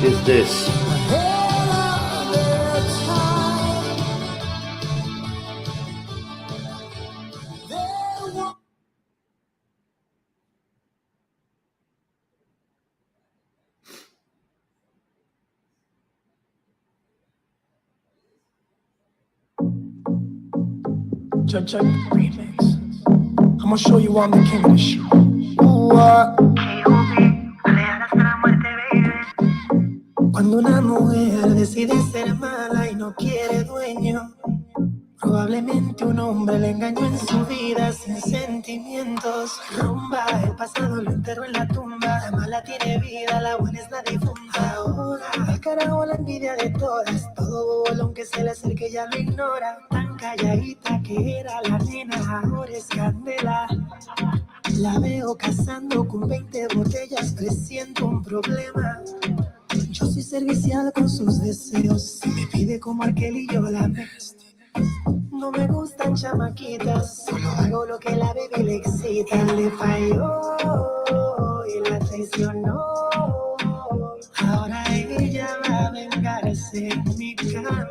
is this? Check remix. I'm gonna show you I'm the king of the show. Cuando una mujer decide ser mala y no quiere dueño, probablemente un hombre le engañó en su vida sin sentimientos. Rumba, el pasado lo enterró en la tumba. La mala tiene vida, la buena es la difunta. Ahora, al carajo la envidia de todas. Todo bolón que se le acerque ya lo ignora. Tan calladita que era la nena, ahora es candela. La veo cazando con 20 botellas, presiento un problema. Yo soy servicial con sus deseos. Si me pide como aquel y yo la mezclo. No me gustan chamaquitas, solo hago lo que la baby le excita. Él le falló y la traicionó. Ahora ella va a vengarse en mi cama.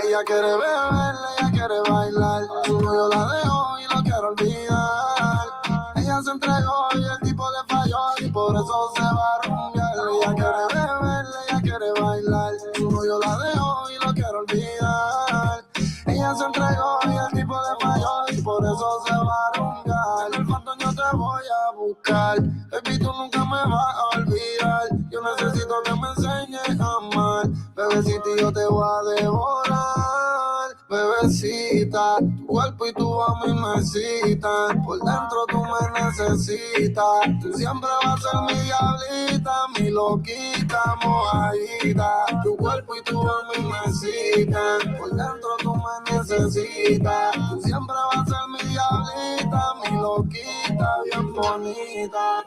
Ella quiere beber, ella quiere bailar. Su novio la dejó y lo quiero olvidar. Ella se entregó y el tipo le falló y por eso se va a rumbear. Ella quiere beber, ella quiere bailar. Su novio la dejó y lo quiero olvidar. Ella se entregó y el tipo le falló y por eso se va a rumbear. El fondo yo te voy a buscar, baby, tú nunca me vas a olvidar. Yo necesito que me enseñes a amar, bebecita, y yo te voy a devorar. Bebecita, tu cuerpo y tu a mí me excitan. Por dentro tú me necesitas. Tú siempre vas a ser mi diablita, mi loquita, mojadita. Tu cuerpo y tu a mí me excitan. Por dentro tú me necesitas. Tú siempre vas a ser mi diablita, mi loquita, bien bonita.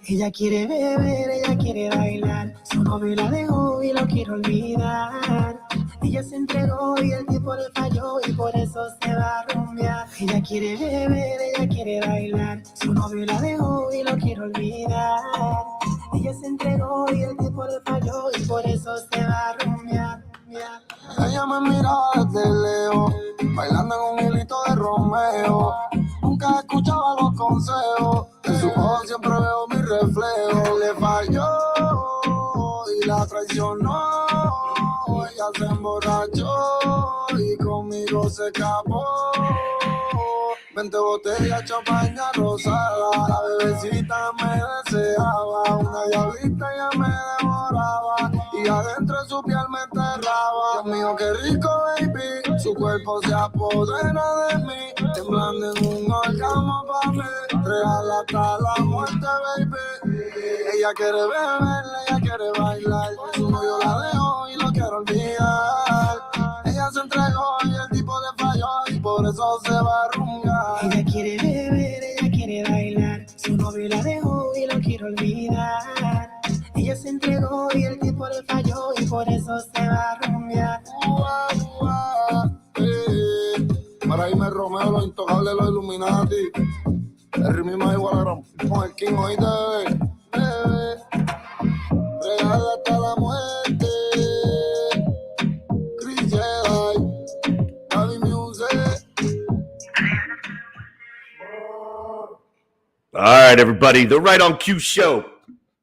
Ella quiere beber, ella quiere bailar. Su novio la dejó y lo quiere olvidar. Ella se entregó y el tipo le falló y por eso se va a rumbear. Ella quiere beber, ella quiere bailar. Su novio la dejó y lo quiere olvidar. Ella se entregó y el tipo le falló y por eso se va a rumbear. Ella me mira desde lejos, bailando en un hilito de Romeo. Nunca escuchaba los consejos, en sus ojos siempre veo mi reflejo. Le falló y la traicionó. Ella se emborrachó y conmigo se escapó. 20 botellas, champaña rosada. La bebecita me deseaba. Una diablita ya me devoraba. Y adentro de su piel me enterraba. Dios mío, qué rico, baby. Su cuerpo se apodera de mí. Temblando en un orgasmo pa' mí. Real hasta la muerte, baby. Ella quiere beber, ella quiere bailar. Su novio la dejó y lo quiero olvidar. Ella se entregó y el tipo le falló y por eso se va a rumbear. Ella quiere beber, ella quiere bailar. Su novio la dejó y lo quiere olvidar. Ella se entregó y el tipo le falló y por eso se va a rumbear. Para irme Romeo, los intocables, los Illuminati. El ritmo es igual a gran con el King, oíste, bebé. Real hasta la muerte. Chris Jedi, Javi Music. All right, everybody. The Right on Cue Show,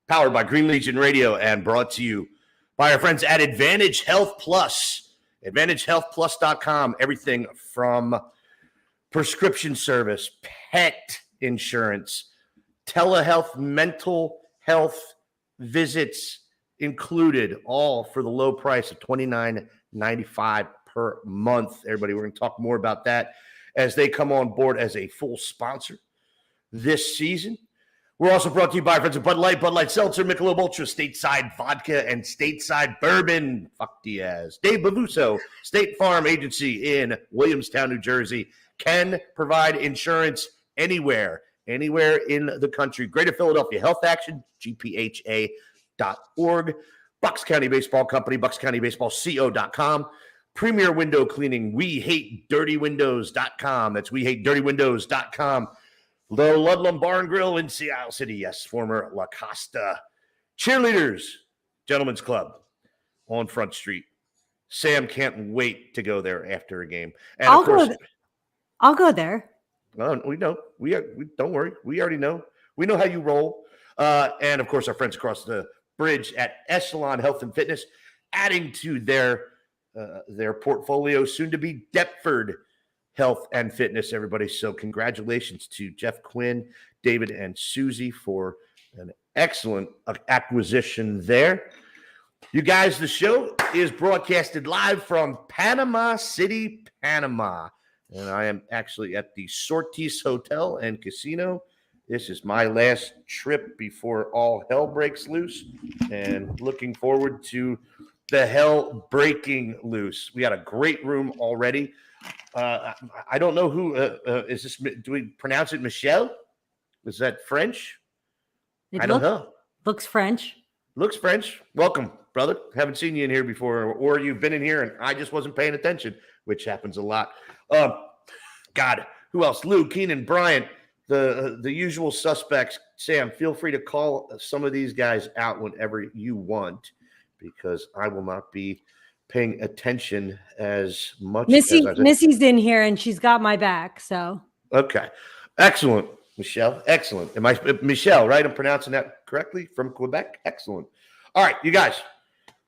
powered by Green Legion Radio and brought to you by our friends at Advantage Health Plus. AdvantageHealthPlus.com. Everything from prescription service, pet insurance, telehealth, mental health visits included, all for the low price of $29.95 per month. Everybody, we're going to talk more about that as they come on board as a full sponsor this season. We're also brought to you by friends of Bud Light Seltzer, Michelob Ultra, Stateside Vodka, and Stateside Bourbon. Fuck Diaz. Dave Bavuso, State Farm Agency in Williamstown, New Jersey, can provide insurance anywhere in the country. Greater Philadelphia Health Action, GPHA.org. Bucks County Baseball Company, BucksCountyBaseballCO.com. Premier Window Cleaning, WeHateDirtyWindows.com. That's WeHateDirtyWindows.com. The Ludlum Bar and Grill in Seattle City. Yes, former La Costa Cheerleaders. Gentlemen's Club on Front Street. Sam can't wait to go there after a game. And I'll of course, I'll go there. we know. We don't worry. We already know. We know how you roll. And of course, our friends across the bridge at Echelon Health and Fitness, adding to their portfolio, soon to be Deptford Health and Fitness, everybody. So congratulations to Jeff Quinn, David, and Susie for an excellent acquisition there. You guys, the show is broadcasted live from Panama City, Panama. And I am actually at the Sortis Hotel and Casino. This is my last trip before all hell breaks loose, and looking forward to the hell breaking loose. We got a great room already. I don't know who is this. Do we pronounce it Michelle? Is that French? I don't know. Looks French. Looks French. Welcome, brother. Haven't seen you in here before, or you've been in here and I just wasn't paying attention, which happens a lot. God, who else? Lou, Keenan, Bryant, the usual suspects. Sam, feel free to call some of these guys out whenever you want, because I will not be paying attention as much. Missy's in here and she's got my back. So okay, excellent, Michelle. Excellent. Am I Michelle? Right? I'm pronouncing that correctly from Quebec. Excellent. All right, you guys.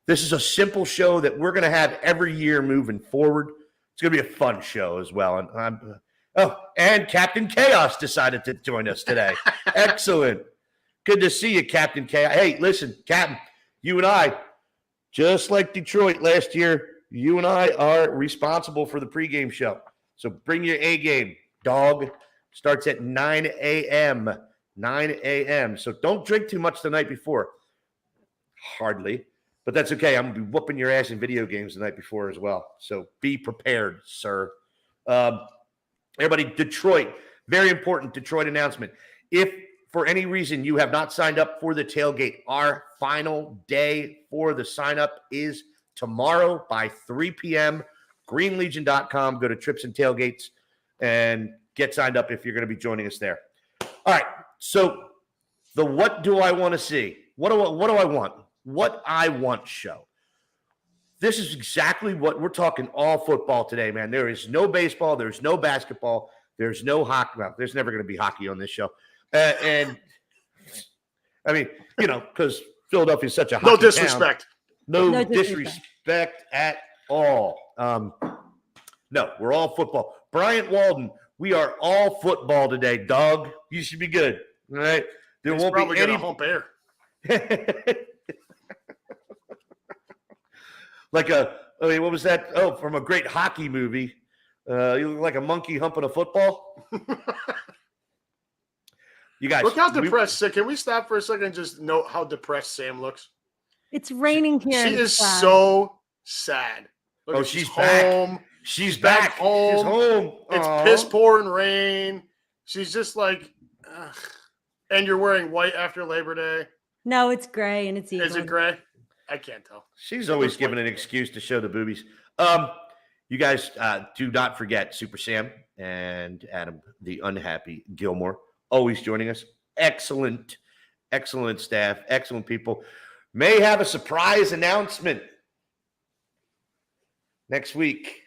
This is a simple show that we're going to have every year moving forward. It's going to be a fun show as well. And and Captain Chaos decided to join us today. Excellent. Good to see you, Captain Chaos. Hey, listen, Captain, you and I, just like Detroit last year, you and I are responsible for the pregame show. So bring your A game, dog. Starts at 9 a.m. 9 a.m. So don't drink too much the night before. Hardly. But that's okay. I'm going to be whooping your ass in video games the night before as well. So be prepared, sir. Everybody, Detroit, very important Detroit announcement. If for any reason you have not signed up for the tailgate, our final day for the sign up is tomorrow by 3 p.m. greenlegion.com. Go to Trips and Tailgates and get signed up if you're going to be joining us there. All right. So the what do I want to see? What do I want? What I want show. This is exactly what we're talking all football today, man. There is no baseball. There's no basketball. There's no hockey. Well, there's never going to be hockey on this show. And I mean, because Philadelphia is such a hockey no disrespect. Town. No disrespect at all. No, we're all football. Bryant Walden, we are all football today, dog. You should be good. All right. There won't be any hump air. What was that? Oh, from a great hockey movie. You look like a monkey humping a football. You guys look how depressed. Can we stop for a second and just note how depressed Sam looks? It's raining here. She is so sad. Look, she's home. Back. She's back home. She's home. It's piss pouring rain. She's just like, ugh. And you're wearing white after Labor Day. No, it's gray and it's England. Is it gray? I can't tell. She's always given an excuse to show the boobies. You guys do not forget Super Sam and Adam, the unhappy Gilmore, always joining us. Excellent staff, excellent people. May have a surprise announcement next week.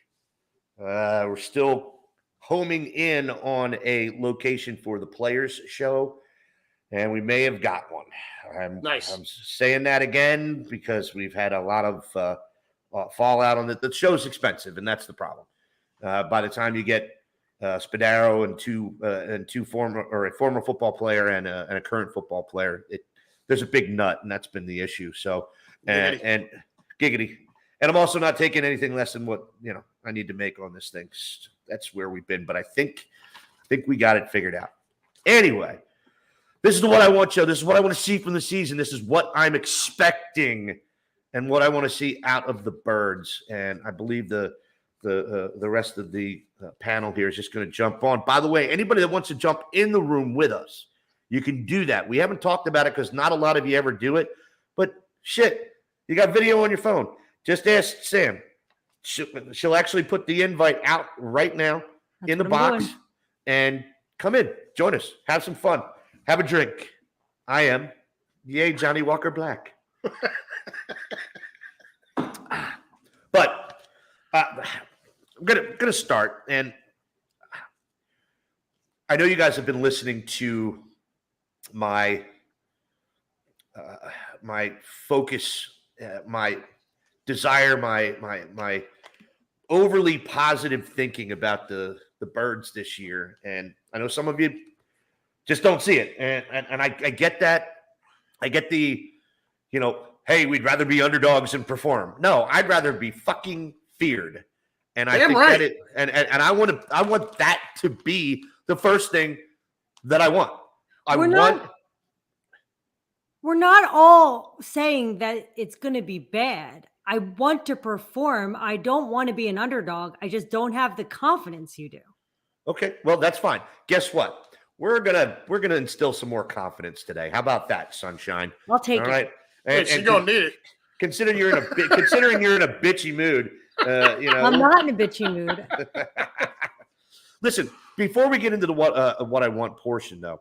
We're still homing in on a location for the Players Show, and we may have got one. Nice. I'm saying that again because we've had a lot of fallout on it. The show's expensive, and that's the problem. By the time you get Spadaro and two former or a former football player and a current football player, there's a big nut, and that's been the issue. So and giggity. And I'm also not taking anything less than what I need to make on this thing. That's where we've been, but I think we got it figured out. Anyway. This is the What I Want show. This is what I want to see from the season. This is what I'm expecting and what I want to see out of the Birds. And I believe the rest of the panel here is just going to jump on. By the way, anybody that wants to jump in the room with us, you can do that. We haven't talked about it because not a lot of you ever do it. But shit, you got video on your phone. Just ask Sam. She'll actually put the invite out right now in the box. And come in. Join us. Have some fun. Have a drink. I am. Yay, Johnny Walker Black. But I'm gonna start, and I know you guys have been listening to my my focus, my desire, my overly positive thinking about the Birds this year, and I know some of you just don't see it, and I get that. I get the, hey, we'd rather be underdogs and perform. No, I'd rather be fucking feared. And I think right. that I want that to be the first thing that I want. We're not all saying that it's going to be bad. I want to perform. I don't want to be an underdog. I just don't have the confidence you do. Okay, well, that's fine. Guess what? We're gonna instill some more confidence today. How about that, sunshine? I'll take it. All right. And you're gonna need it. Considering you're in a bitchy mood, I'm not in a bitchy mood. Listen, before we get into the what I want portion, though,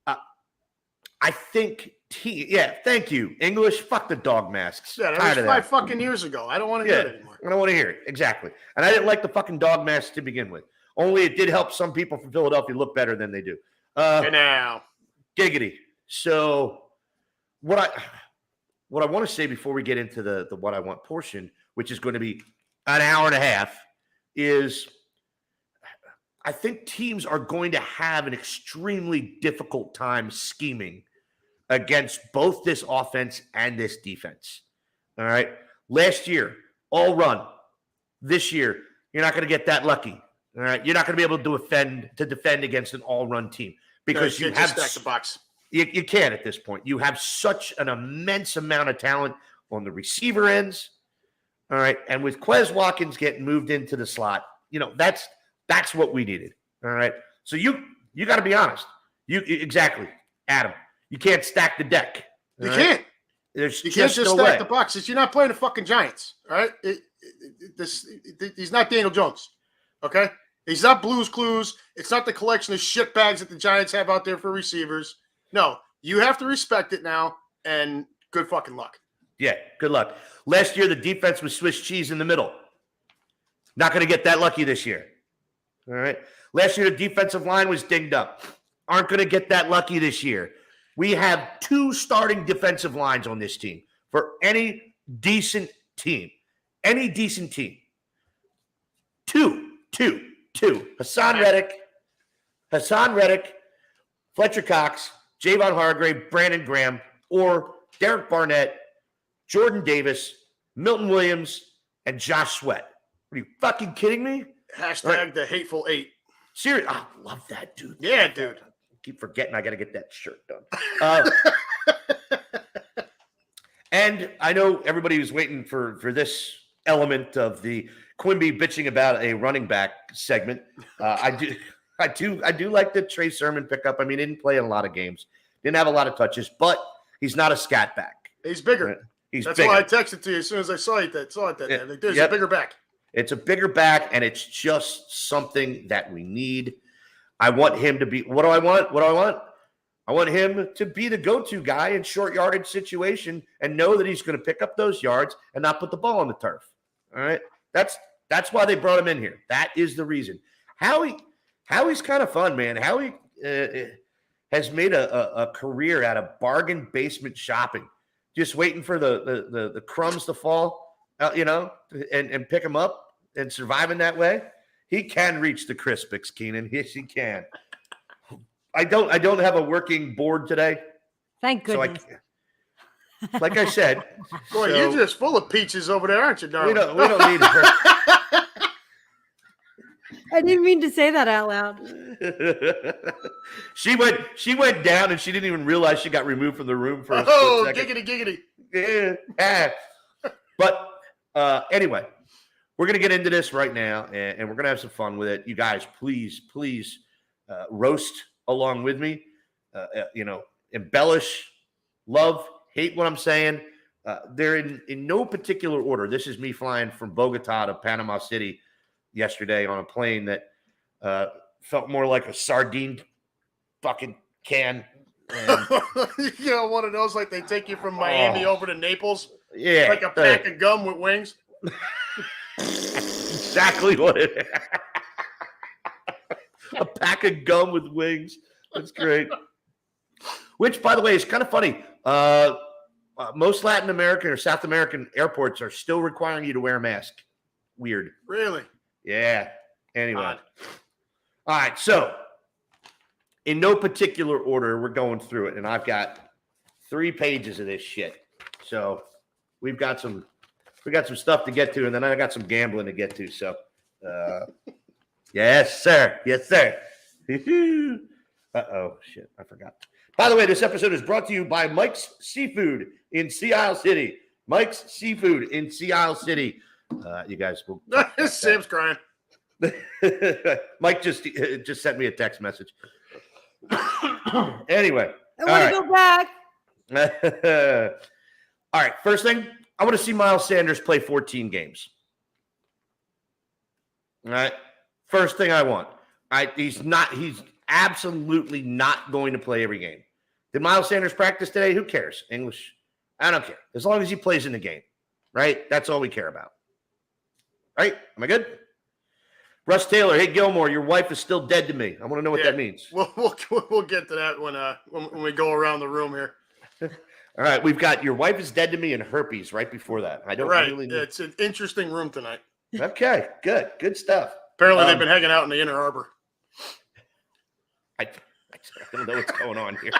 I think thank you, English. Fuck the dog masks. Yeah, that was 5 fucking years ago. I don't want to hear it anymore. I don't want to hear it. Exactly. And I didn't like the fucking dog masks to begin with. Only it did help some people from Philadelphia look better than they do. And now, giggity. So what I want to say before we get into the what I want portion, which is going to be an hour and a half, is I think teams are going to have an extremely difficult time scheming against both this offense and this defense. All right. Last year, all run. This year, you're not going to get that lucky. All right. You're not going to be able to defend against an all-run team because you have stack the box. You can't at this point. You have such an immense amount of talent on the receiver ends. All right. And with Quez Watkins getting moved into the slot, that's what we needed. All right. So you got to be honest. Exactly, Adam. You can't stack the deck. You can't. You can't just stack the box. You're not playing the fucking Giants. All right. He's not Daniel Jones. Okay. He's not Blues Clues. It's not the collection of shit bags that the Giants have out there for receivers. No, you have to respect it now, and good fucking luck. Yeah, good luck. Last year, the defense was Swiss cheese in the middle. Not going to get that lucky this year. All right. Last year, the defensive line was dinged up. Aren't going to get that lucky this year. We have 2 starting defensive lines on this team for any decent team. Any decent team. Two. Hassan Reddick, Fletcher Cox, Javon Hargrave, Brandon Graham, or Derek Barnett, Jordan Davis, Milton Williams, and Josh Sweat. Are you fucking kidding me? Hashtag the hateful 8. Seriously, I love that, dude. Yeah, dude. I keep forgetting I got to get that shirt done. And I know everybody was waiting for this element of the Quimby bitching about a running back segment. I do like the Trey Sermon pickup. I mean, he didn't play in a lot of games, didn't have a lot of touches, but he's not a scat back. He's bigger. Right? That's bigger. Why I texted to you as soon as I saw it. There's a bigger back. It's a bigger back, and it's just something that we need. I want him to be. What do I want? I want him to be the go-to guy in short yardage situation and know that he's going to pick up those yards and not put the ball on the turf. All right. That's why they brought him in here. That is the reason. Howie's kind of fun, man. Howie has made a career out of bargain basement shopping, just waiting for the crumbs to fall, and pick them up and surviving that way. He can reach the Crispix, Keenan. Yes, he can. I don't have a working board today. Thank goodness. So like I said, boy, you're just full of peaches over there, aren't you, darling? We don't need it. I didn't mean to say that out loud. She went down and she didn't even realize she got removed from the room for a split second. Giggity. Yeah. But anyway, we're going to get into this right now, and we're going to have some fun with it. You guys, please roast along with me. Embellish, love, hate what I'm saying. They're in no particular order. This is me flying from Bogota to Panama City yesterday on a plane that felt more like a sardine fucking can And, You know, one of those like they take you from Miami over to Naples. yeah. Like a pack of gum with wings. Exactly what it is. A pack of gum with wings. That's great. Which, by the way, is kind of funny. Most Latin American or South American airports are still requiring you to wear a mask. Weird. Really? Yeah. Anyway. Odd. All right. So, in no particular order, we're going through it, and I've got 3 pages of this shit. So, we got some stuff to get to, and then I got some gambling to get to. So, yes, sir. Yes, sir. Uh-oh, shit. I forgot. By the way, this episode is brought to you by Mike's Seafood in Sea Isle City. Mike's Seafood in Sea Isle City. You guys will. Sam's crying. Mike just sent me a text message. Anyway. I want to go back. All right. First thing, I want to see Miles Sanders play 14 games. All right. First thing I want. He's absolutely not going to play every game. Did Miles Sanders practice today? Who cares? English. I don't care. As long as he plays in the game, right? That's all we care about. Right? Am I good? Russ Taylor, hey Gilmore, your wife is still dead to me. I want to know what that means. We'll get to that when we go around the room here. All right, we've got your wife is dead to me and herpes right before that. I don't really know. It's an interesting room tonight. Okay, good stuff. Apparently they've been hanging out in the Inner Harbor. I don't know what's going on here.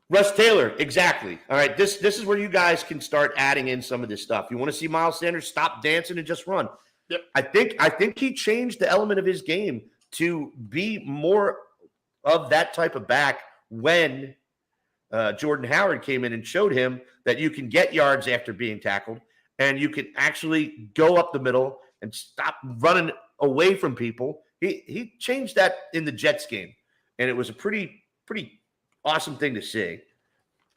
Russ Taylor, exactly. All right, this is where you guys can start adding in some of this stuff. You want to see Miles Sanders stop dancing and just run. Yep. I think he changed the element of his game to be more of that type of back when Jordan Howard came in and showed him that you can get yards after being tackled and you can actually go up the middle and stop running away from people. He changed that in the Jets game, and it was a pretty awesome thing to see.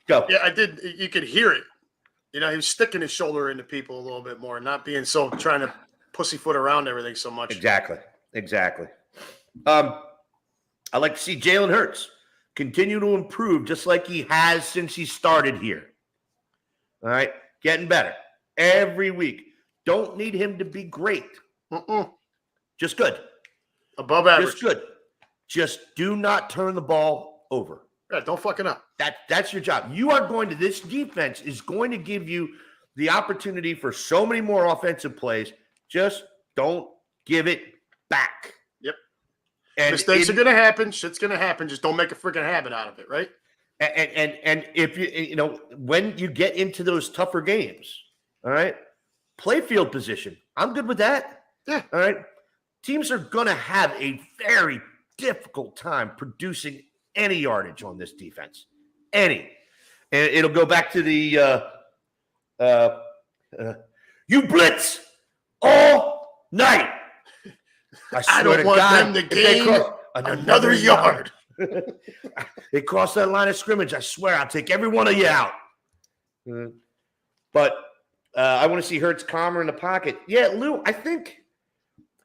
Go. Yeah, I did. You could hear it. You know, he was sticking his shoulder into people a little bit more, not being so trying to pussyfoot around everything so much. Exactly. I like to see Jalen Hurts continue to improve just like he has since he started here. All right? Getting better every week. Don't need him to be great. Just good. Above average. Just good. Just do not turn the ball over. Yeah, don't fuck it up. That's your job. This defense is going to give you the opportunity for so many more offensive plays. Just don't give it back. Yep. And mistakes are going to happen. Shit's going to happen. Just don't make a freaking habit out of it, right? And if when you get into those tougher games, all right, play field position. I'm good with that. Yeah. All right. Teams are going to have a very difficult time producing any yardage on this defense. Any. And it'll go back to the you blitz all night. I don't want them to gain another yard. They cross that line of scrimmage. I swear I'll take every one of you out. But I want to see Hurts calmer in the pocket. Yeah, Lou, I think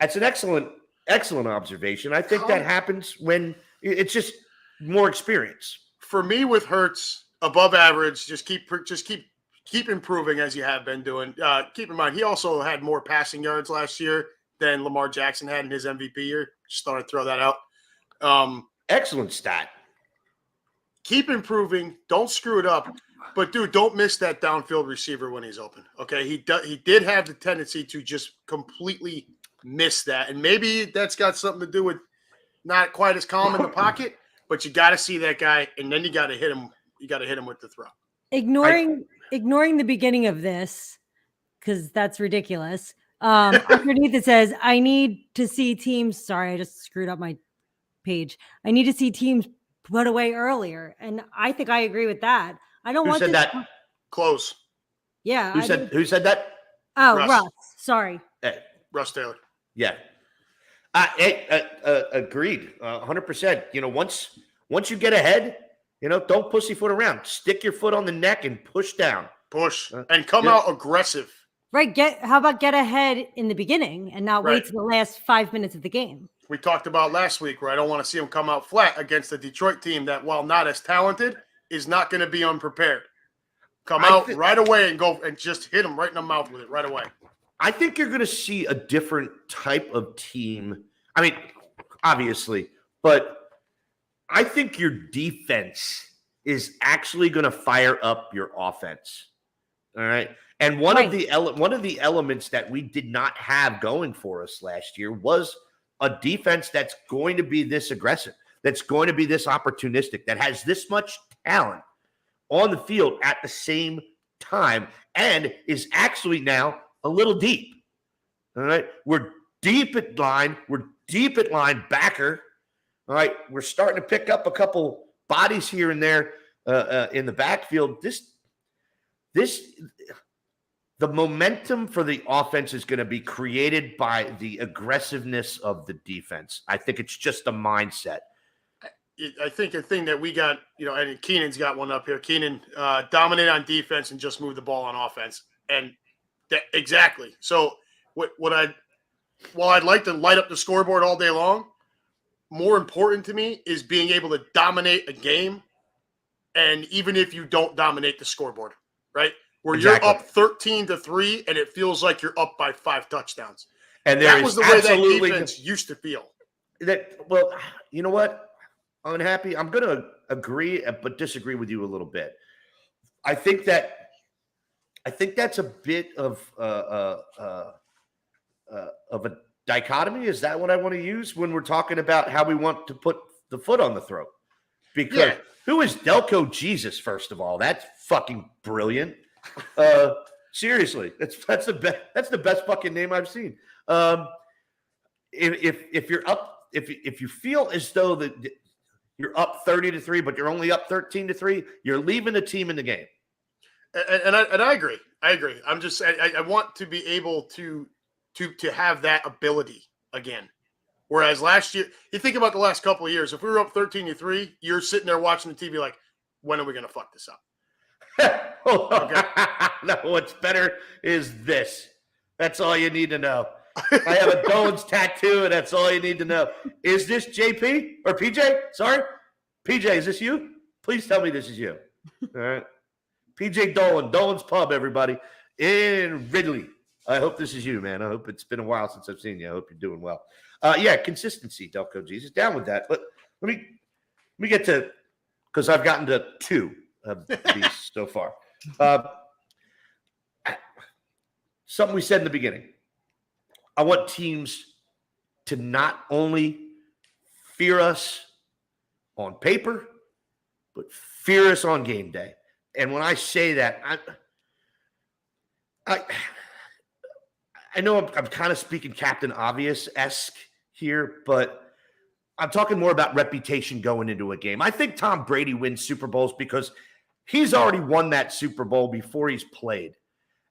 that's an excellent observation. I think that happens when it's just more experience. For me, with Hurts, above average. Just keep improving as you have been doing. Keep in mind, he also had more passing yards last year than Lamar Jackson had in his MVP year. Just thought I'd throw that out. Excellent stat. Keep improving. Don't screw it up. But, dude, don't miss that downfield receiver when he's open. Okay, he did have the tendency to just completely miss that, and maybe that's got something to do with not quite as calm in the pocket. But you got to see that guy, and then you got to hit him. You got to hit him with the throw. Ignoring the beginning of this, because that's ridiculous. Underneath it says, "I need to see teams." Sorry, I just screwed up my page. I need to see teams put away earlier, and I think I agree with that. I don't Who want said this that? Close. Yeah. Who said that? Oh, Russ. Russ. Sorry. Russ Taylor. Yeah. Agreed. 100%. Once you get ahead, don't pussyfoot around. Stick your foot on the neck and push down. Push and come out aggressive. Right. How about get ahead in the beginning and not wait Right. till the last 5 minutes of the game? we talked about last week, where I don't want to see him come out flat against a Detroit team that, while not as talented, is not going to be unprepared. Come out right away and go and just hit him right in the mouth with it right away. I think you're going to see a different type of team. I mean, obviously, but I think your defense is actually going to fire up your offense. All right. And one of the elements that we did not have going for us last year was a defense that's going to be this aggressive, that's going to be this opportunistic, that has this much talent on the field at the same time, and is actually now a little deep. All right. We're deep at line. We're deep at linebacker. All right. We're starting to pick up a couple bodies here and there in the backfield. The momentum for the offense is going to be created by the aggressiveness of the defense. I think it's just a mindset. I think a thing that we got, and Keenan's got one up here. Keenan dominate on defense and just move the ball on offense. And exactly. So while I'd like to light up the scoreboard all day long, more important to me is being able to dominate a game. And even if you don't dominate the scoreboard, right? Where you're up 13-3 and it feels like you're up by 5 touchdowns. And that was the way that defense used to feel. Well, you know what? I'm unhappy. I'm going to agree, but disagree with you a little bit. I think that's a bit of a dichotomy. Is that what I want to use when we're talking about how we want to put the foot on the throat? Because who is Delco Jesus? First of all, that's fucking brilliant. Seriously, that's the best fucking name I've seen. If you're up, if you feel as though that you're up 30-3, but you're only up 13-3, you're leaving the team in the game. And I agree. I'm just I want to be able to have that ability again. Whereas last year, you think about the last couple of years, if we were up 13-3, you're sitting there watching the TV like, when are we going to fuck this up? Okay. No, what's better is this. That's all you need to know. I have a Dolan's tattoo, and that's all you need to know. Is this JP or PJ? Sorry, PJ, is this you? Please tell me this is you. All right. PJ Dolan's Pub, everybody, in Ridley. I hope this is you, man. I hope it's been a while since I've seen you. I hope you're doing well. Consistency, Delco Jesus. Down with that. But let me get to, because I've gotten to 2 of these so far. Something we said in the beginning. I want teams to not only fear us on paper, but fear us on game day. And when I say that, I know I'm kind of speaking Captain Obvious-esque here, but I'm talking more about reputation going into a game. I think Tom Brady wins Super Bowls because he's already won that Super Bowl before he's played.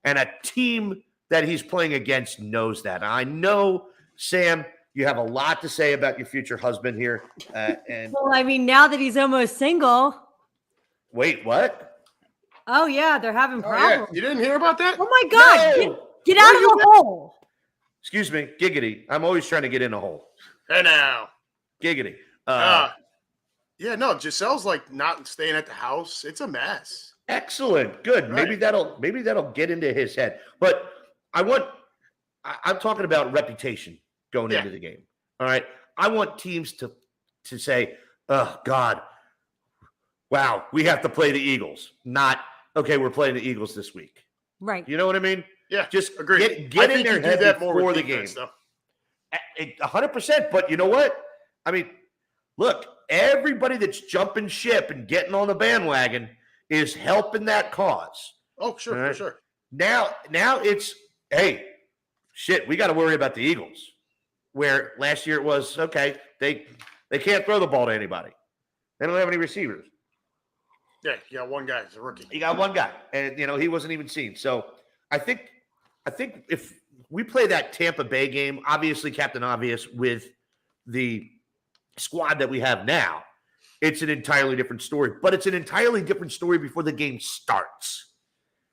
And a team that he's playing against knows that. I know, Sam, you have a lot to say about your future husband here. Well, I mean, now that he's almost single. Wait, what? Oh, yeah, they're having problems. Yeah. You didn't hear about that? Oh, my God. No! Get out of the hole. Excuse me, giggity. I'm always trying to get in a hole. Hey, now. Giggity. Giselle's like not staying at the house. It's a mess. Excellent. Good. Right. Maybe that'll get into his head. But I'm talking about reputation going into the game. All right. I want teams to say, oh God, wow, we have to play the Eagles. Not, okay, we're playing the Eagles this week. Right. You know what I mean? Yeah. Just agree. Get in their head before the game. 100%. But you know what? I mean, look, everybody that's jumping ship and getting on the bandwagon is helping that cause. Oh, sure, right? For sure. Now it's, hey, shit, we got to worry about the Eagles. Where last year it was, okay, they can't throw the ball to anybody. They don't have any receivers. Yeah, you got one guy. He's a rookie. You got one guy, and, he wasn't even seen. So I think if we play that Tampa Bay game, obviously Captain Obvious, with the squad that we have now, it's an entirely different story. But it's an entirely different story before the game starts.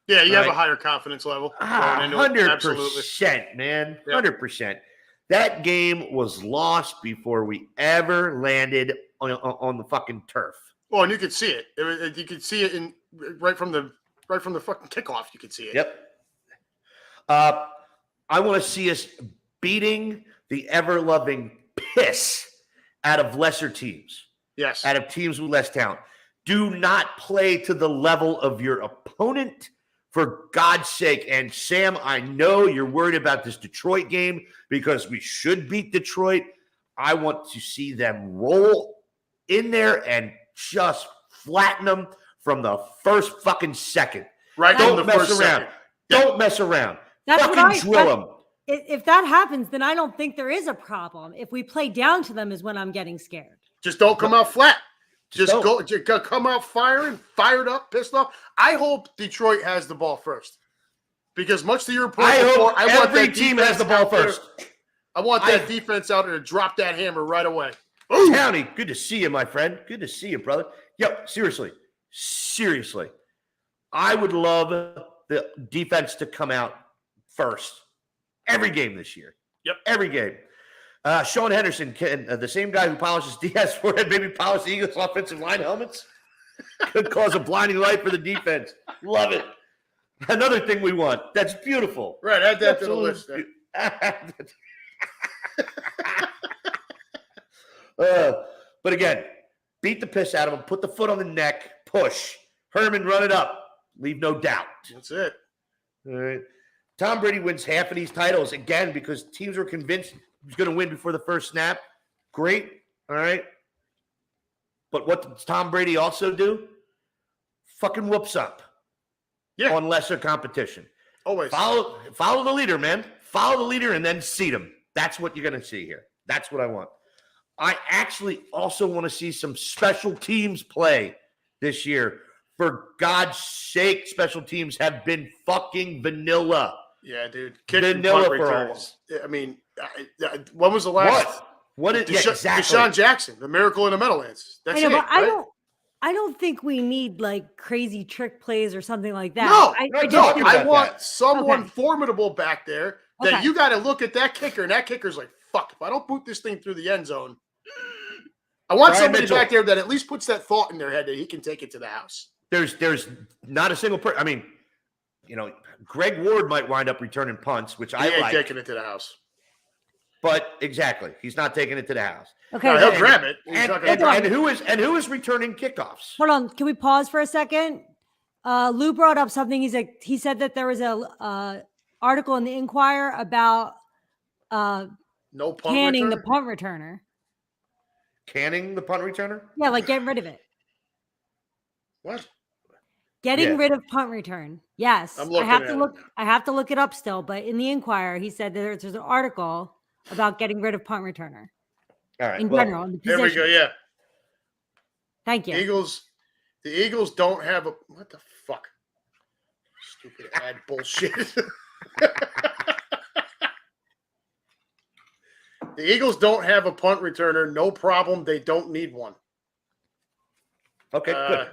Yeah, you have a higher confidence level. 100%, man. 100%. That game was lost before we ever landed on the fucking turf. Well, and you could see it. You could see it in right from the fucking kickoff. You could see it. Yep. I want to see us beating the ever-loving piss out of lesser teams. Yes. Out of teams with less talent. Do not play to the level of your opponent, for God's sake. And Sam, I know you're worried about this Detroit game because we should beat Detroit. I want to see them roll in there and just flatten them from the first fucking second. Right. Don't mess around. Second. Don't mess around. That's fucking drill them. If that happens, then I don't think there is a problem. If we play down to them is when I'm getting scared. Just don't come out flat. Just don't. go come out firing, fired up, pissed off. I hope Detroit has the ball first. Because much to your point before, I want every that team has the ball first. I want that defense out there to drop that hammer right away. Townie, good to see you, my friend. Good to see you, brother. Yo, seriously. I would love the defense to come out first every game this year. Yep. Every game. Sean Henderson, the same guy who polishes Diaz forehead, maybe polish the Eagles offensive line helmets. Could cause a blinding light for the defense. Love it. Another thing we want. That's beautiful. Right, add that to the list. But again, beat the piss out of him, put the foot on the neck, push. Herman, run it up. Leave no doubt. That's it. All right. Tom Brady wins half of these titles again because teams were convinced he was going to win before the first snap. Great. All right. But what does Tom Brady also do? Fucking whoops up. Yeah. On lesser competition. Always. Follow the leader, man. Follow the leader and then seat him. That's what you're going to see here. That's what I want. I actually also want to see some special teams play this year. For God's sake, special teams have been fucking vanilla. Yeah, dude. Vanilla for all. I mean, when was the last? What is exactly? Deshaun Jackson, the miracle in the Meadowlands. That's I know, it. but right? I don't think we need like crazy trick plays or something like that. No, I I want someone formidable back there that Okay. you got to look at that kicker, and that kicker's like, fuck, if I don't boot this thing through the end zone, I want Brian somebody Mitchell. back there that at least puts that thought in their head that he can take it to the house. There's not a single person. I mean, Greg Ward might wind up returning punts, which He I ain't like. taking it to the house. But exactly, he's not taking it to the house. Okay, No, he'll grab it. He's And, not gonna and, drop it. and who is returning kickoffs? hold on. Can we pause for a second? Lou brought up something. He said that there was a article in the Inquirer about No punt canning the return? punt returner. Canning the punt returner? Yeah, like getting rid of it. What? Getting Yeah. rid of punt return. Yes. I'm I looking have at to it look. now. I have to look it up still. But in the Inquirer, he said that there's an article about getting rid of punt returner All right. in well, general. In the There we position. go. Yeah. Thank you. The Eagles don't have a what the fuck? Stupid ad bullshit. The Eagles don't have a punt returner. No problem. They don't need one. Okay, good.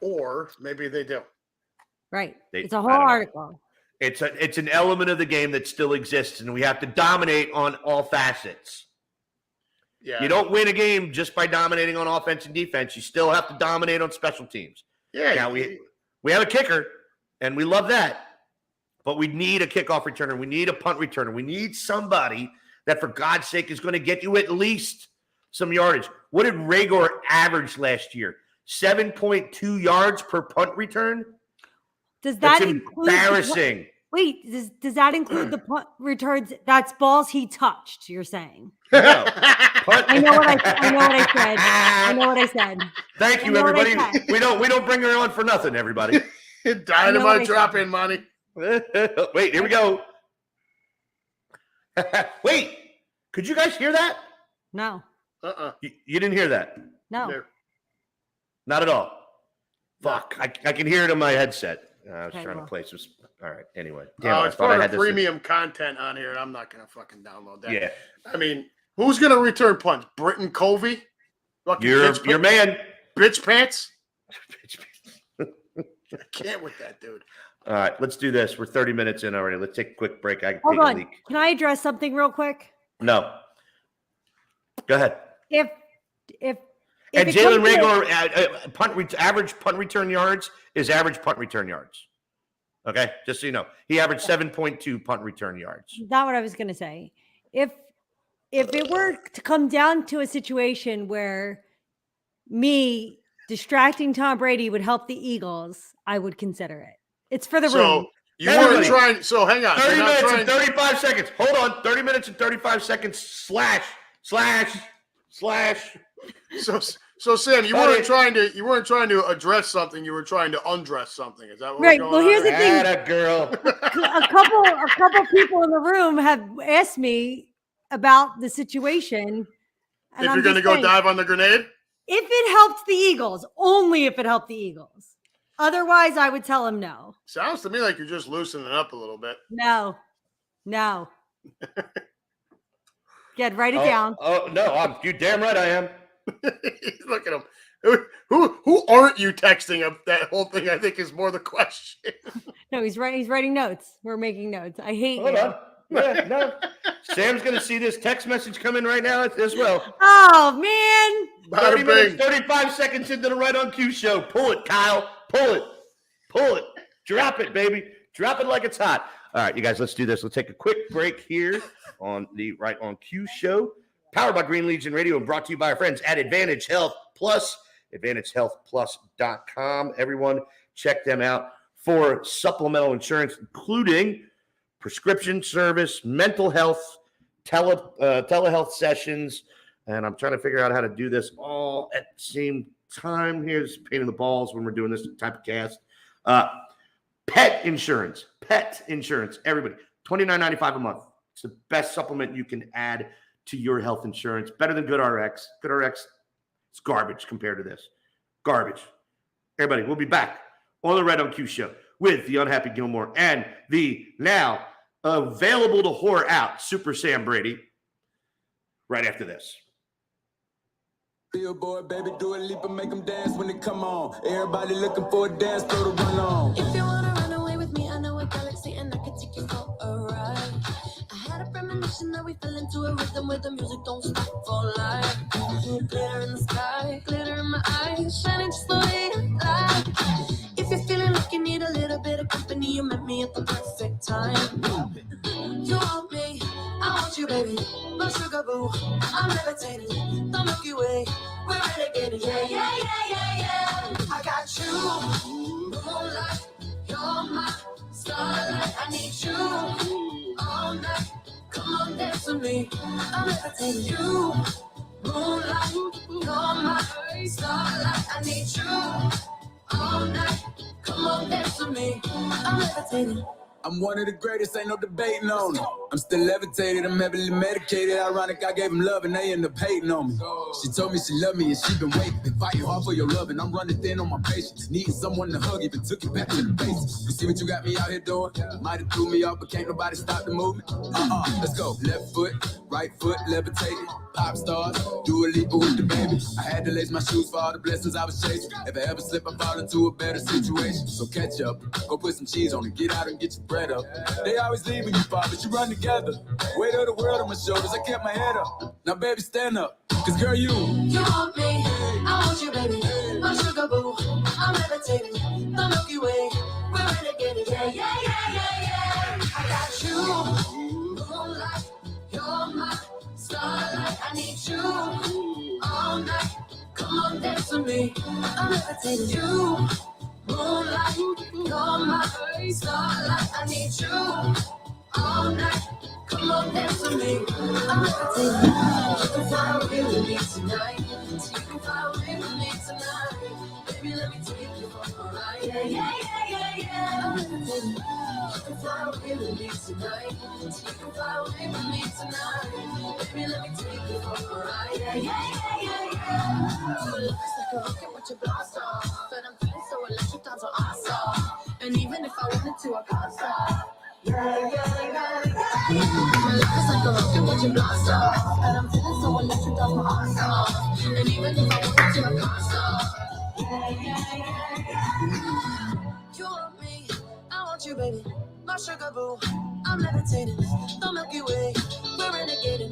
Or maybe they do. Right. They- It's a I whole don't know. article. It's an element of the game that still exists, and we have to dominate on all facets. Yeah. You don't win a game just by dominating on offense and defense. You still have to dominate on special teams. Yeah. Now we have a kicker, and we love that, but we need a kickoff returner. We need a punt returner. We need somebody that, for God's sake, is going to get you at least some yardage. What did Ragor average last year? 7.2 yards per punt return? Does that That's include embarrassing. Wait, does that include the punt returns? That's balls he touched. You're saying? No. I know what I said. I know what I said. Thank you, I know what I everybody. said. We don't bring her on for nothing, everybody. Dynamite drop in, money. Wait, here we go. Wait, could you guys hear that? No, You didn't hear that? no. There. Not at all. Fuck, I can hear it on my headset. I was Okay, trying well. to play some. All right. Anyway, It's part of premium content on here, and I'm not going to fucking download that. Yeah, I mean, who's going to return punts? Britton Covey? Fucking your man. Bitch pants? I can't with that, dude. All right, let's do this. We're 30 minutes in already. Let's take a quick break. I can Hold take on. a leak. Can I address something real quick? No. Go ahead. If And it Jalen comes Reagor, average punt return yards is average punt return yards. Okay, just so you know, he averaged 7.2 punt return yards. Not what I was going to say. If it were to come down to a situation where me distracting Tom Brady would help the Eagles, I would consider it. It's for the room. So you weren't trying. So hang on. 30 minutes and 35 seconds. Hold on. 30 minutes and 35 seconds. Slash. So Sam, you weren't trying to address something. You were trying to undress something. Is that what Right. We're going Well, on here's the here? thing. Atta girl. a couple people in the room have asked me about the situation. And If I'm you're going to just go saying, dive on the grenade, if it helped the Eagles, only if it helped the Eagles. Otherwise, I would tell him no. sounds to me like you're just loosening up a little bit. No. Good, write it down. Oh no, you damn right I am. Look at him. Who aren't you texting of that whole thing? I think is more the question. No, he's writing notes. We're making notes. I hate Hold you. on. Yeah, no. Sam's gonna see this text message come in right now as well. Oh man. 30 Bada minutes, bing. 35 seconds into the Right on Cue show. Pull it, Kyle. Pull it. Drop it, baby. Drop it like it's hot. All right, you guys, let's do this. Let's take a quick break here on the Right on Cue show, powered by Green Legion Radio and brought to you by our friends at Advantage Health Plus, AdvantageHealthPlus.com. Everyone, check them out for supplemental insurance, including prescription service, mental health, telehealth sessions, and I'm trying to figure out how to do this all at the same time. Here's a pain in the balls when we're doing this type of cast. Pet insurance, everybody, $29.95 a month. It's the best supplement you can add to your health insurance. Better than GoodRx. GoodRx, it's garbage compared to this. Garbage. Everybody, we'll be back on the Red on Q show with the Unhappy Gilmore and the now available to whore out Super Sam Brady right after this. Billboard, baby, do a leap and make them dance when they come on. Everybody looking for a dance floor to run on. If you wanna run away with me, I know a galaxy and I can take you for a ride. I had a premonition that we fell into a rhythm where the music don't stop for life. Glitter in the sky, glitter in my eyes, shining just the way I like. If you're feeling like you need a little bit of company, you met me at the perfect time. You want me, I want you, baby. My sugar boo, I'm levitating. The Milky Way, we're renegading. Yeah. I got you, moonlight. You're my starlight. I need you all night. Come on, dance with me. I'm levitating. You, moonlight. You're my starlight. I need you all night. Come on, dance with me. I'm levitating. I'm one of the greatest, ain't no debating on it. I'm still levitated, I'm heavily medicated. Ironic, I gave him love and they end up hating on me. She told me she loved me and she been waiting. Been fighting hard for your love and I'm running thin on my patience. Needing someone to hug, even took it back to the basics. You see what you got me out here doing? Might have threw me off, but can't nobody stop the movement. Let's go. Left foot, right foot, levitated. Pop stars, do a leap with the baby. I had to lace my shoes for all the blessings I was chasing. If I ever slip, I fall into a better situation. So catch up, go put some cheese on it, get out and get your bread up. They always leaving you far, but you run together. Weight of the world on my shoulders, I kept my head up. Now baby, stand up, cause girl, you want me, I want you, baby. My sugar boo, I'm levitating. The Milky Way, we're renegading. Yeah. I got you, moonlight. You're my starlight. I need you all night. Come on, dance with me. I'm levitating. You, moonlight. You're my starlight. I need you all night. Come on, dance with me. I'm levitating. You can fly away with me tonight. So you can fly away with me tonight. Baby, let me take you for a ride. Yeah. I'm levitating. You can fly away with me tonight. So you can fly away with me tonight. Baby, let me take you for a ride. Yeah. So looks like a rocket with your blast off. But I'm feeling so electric, that's so awesome. And even if I wanted to, I can't stop. Yeah. My life is like a rocket with your blast off. And I'm feeling so electric, that's so awesome. And even if I wanted to, I can't stop. Yeah. You want me, I want want you, baby. My sugar boo. I'm levitating. The Milky Way. We're renegading.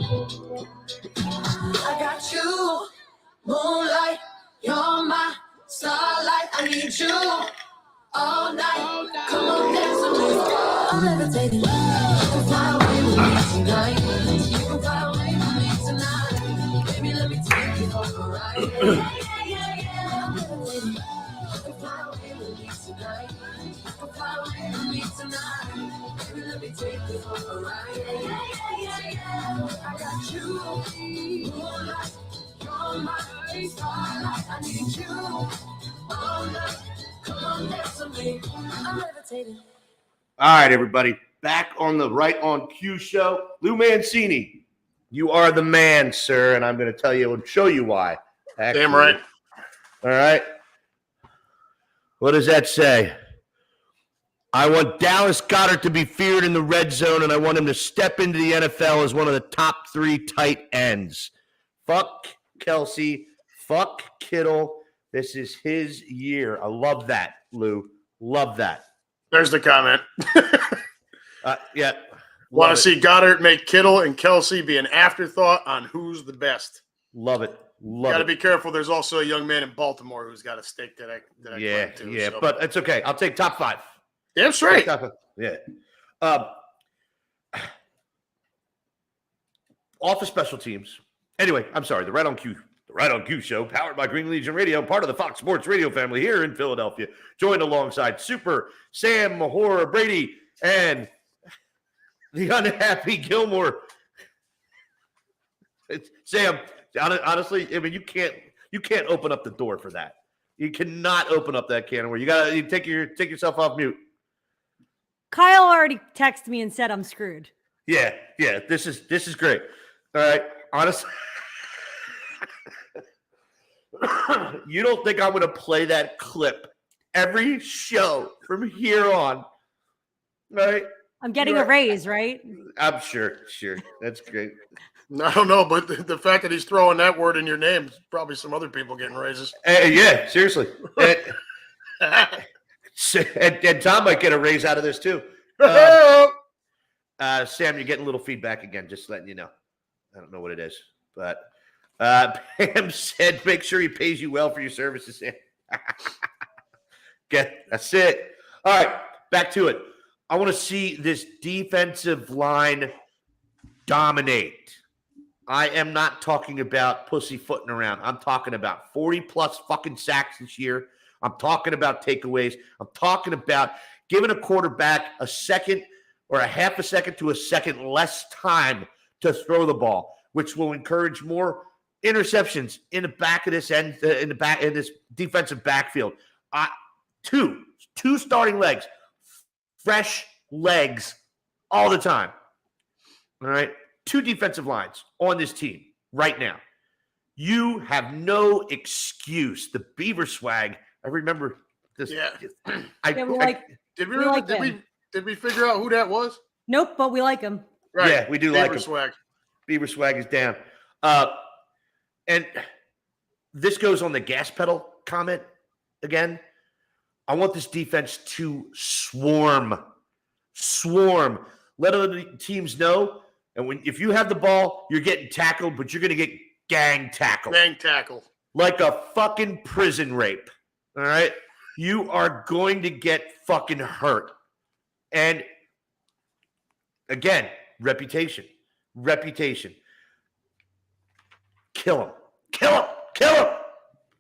I got you. Moonlight. You're my starlight. I need you all night. Come on, dance with me. I'm levitating. You can fly away with me tonight. You can fly away with me tonight. Baby, let me take you on a ride. Yeah. I'm levitating. You can fly away with me tonight. You can fly away with me tonight. Baby, let me take you on a ride. Yeah. I got you. Moonlight. You're my starlight. I need you all night. Come on, dance with me. I'm levitating. All right, everybody. Back on the Right on Cue show. Lou Mancini, you are the man, sir, and I'm going to tell you and show you why. Actually. Damn right. All right. What does that say? I want Dallas Goedert to be feared in the red zone, and I want him to step into the NFL as one of the top 3 tight ends. Fuck Kelsey. Fuck Kittle. This is his year. I love that, Lou. Love that. There's the comment. Yeah. Want to see Goddard make Kittle and Kelsey be an afterthought on who's the best. Love it. Love Got to it. be careful. There's also a young man in Baltimore who's got a stake that I Yeah, claim to, yeah, so. but it's okay. I'll take top 5. Damn straight. Top 5. Yeah. Off of special teams. Anyway, I'm sorry. The Right on Cue show, powered by Green Legion Radio, part of the Fox Sports Radio family here in Philadelphia. Joined alongside Super Sam Mahora Brady and the unhappy Gilmore. Sam, honestly, I mean, you can't open up the door for that. You cannot open up that can of worms. You take yourself off mute. Kyle already texted me and said I'm screwed. Yeah. This is great. All right, honestly, you don't think I'm going to play that clip every show from here on, right? I'm getting a raise, right? I'm sure. That's great. I don't know, but the fact that he's throwing that word in your name, probably some other people getting raises. Yeah, seriously. And Tom might get a raise out of this too. Sam, you're getting a little feedback again, just letting you know. I don't know what it is, but Pam said make sure he pays you well for your services, Sam. Okay, that's it. All right, back to it. I want to see this defensive line dominate. I am not talking about pussyfooting around. I'm talking about 40-plus fucking sacks this year. I'm talking about takeaways. I'm talking about giving a quarterback a second or a half a second to a second less time to throw the ball, which will encourage more interceptions in the back of this end, in this defensive backfield. Two starting legs, fresh legs all the time. All right, 2 defensive lines on this team right now. You have no excuse. The Beaver swag. I remember this. Yeah. Did we figure out who that was? Nope, but we like him. Right. Yeah, we do like him. Swag. Beaver swag is down. And this goes on the gas pedal comment again. I want this defense to swarm. Let other teams know. And if you have the ball, you're getting tackled, but you're going to get gang tackled. Gang tackle. Like a fucking prison rape. All right? You are going to get fucking hurt. And again, reputation. Kill him. I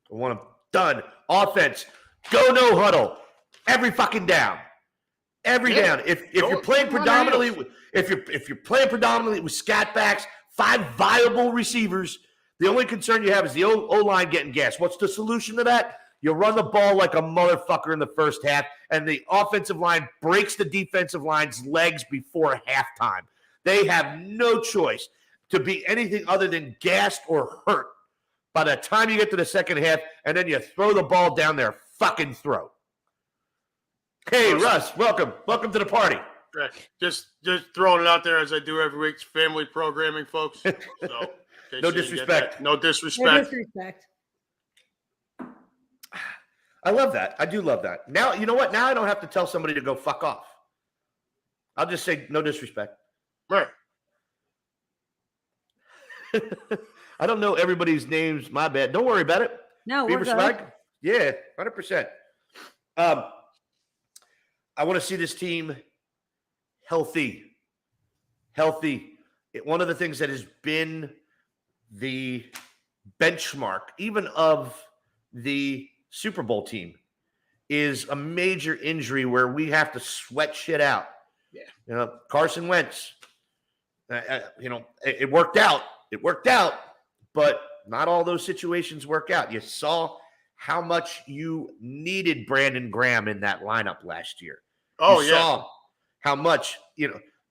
want him done. Offense. Go no huddle. Every fucking down. Down. If you're playing predominantly with scat backs, 5 viable receivers, the only concern you have is the O-line getting gas. What's the solution to that? You run the ball like a motherfucker in the first half, and the offensive line breaks the defensive line's legs before halftime. They have no choice to be anything other than gassed or hurt by the time you get to the second half, and then you throw the ball down their fucking throat. Hey, Russ, welcome. Welcome to the party. Right. Just throwing it out there as I do every week. It's family programming, folks. So, No disrespect. No disrespect. I love that. I do love that. Now, you know what? Now I don't have to tell somebody to go fuck off. I'll just say no disrespect. Right. I don't know everybody's names. My bad. Don't worry about it. No, Beaver we're good. swag? Yeah, 100%. I want to see this team healthy. One of the things that has been the benchmark, even of the Super Bowl team, is a major injury where we have to sweat shit out. Yeah. Carson Wentz, it worked out. It worked out, but not all those situations work out. You saw how much you needed Brandon Graham in that lineup last year. Oh, you saw how much,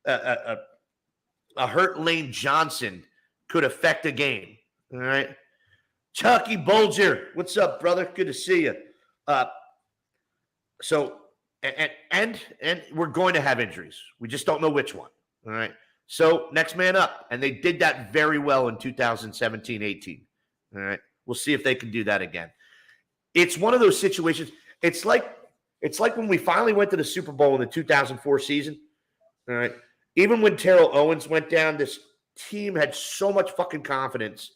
a hurt Lane Johnson could affect a game. All right. Chucky Bolger, what's up, brother? Good to see you. So we're going to have injuries. We just don't know which one. All right. So next man up. And they did that very well in 2017-18. All right. We'll see if they can do that again. It's one of those situations. It's like when we finally went to the Super Bowl in the 2004 season. All right. Even when Terrell Owens went down, this team had so much fucking confidence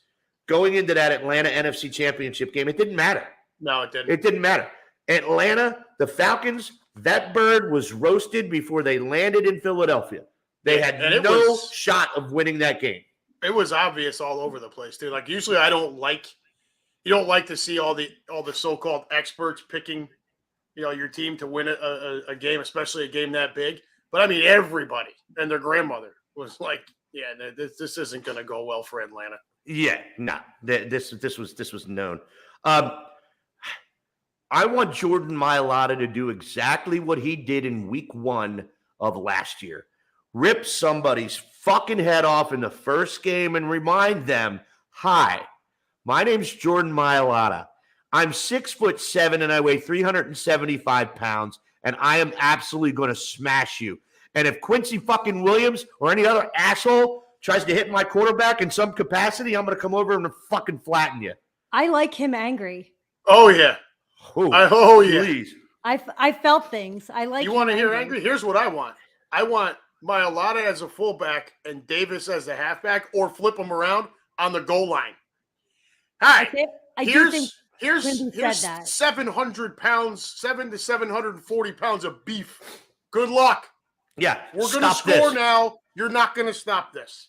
going into that Atlanta NFC Championship game. It didn't matter. No, it didn't. It didn't matter. Atlanta, the Falcons, that bird was roasted before they landed in Philadelphia. They had no shot of winning that game. It was obvious all over the place, dude. Like usually you don't like to see all the so-called experts picking, your team to win a game, especially a game that big. But I mean, everybody and their grandmother was like, yeah, this isn't going to go well for Atlanta. Yeah, no, this was known. I want Jordan Mailata to do exactly what he did in week 1 of last year. Rip somebody's fucking head off in the first game and remind them, hi, my name's Jordan Mailata. I'm 6'7" and I weigh 375 pounds, and I am absolutely going to smash you. And if Quincy fucking Williams or any other asshole tries to hit my quarterback in some capacity, I'm going to come over and fucking flatten you. I like him angry. Oh, yeah. Oh, yeah. Please. I felt things. I like. You want to hear angry? Here's what I want. I want Mailata as a fullback and Davis as a halfback, or flip them around on the goal line. Hi. I do think here's said that. 700 pounds, 700 to 740 pounds of beef. Good luck. Yeah. We're going to score now. You're not going to stop this.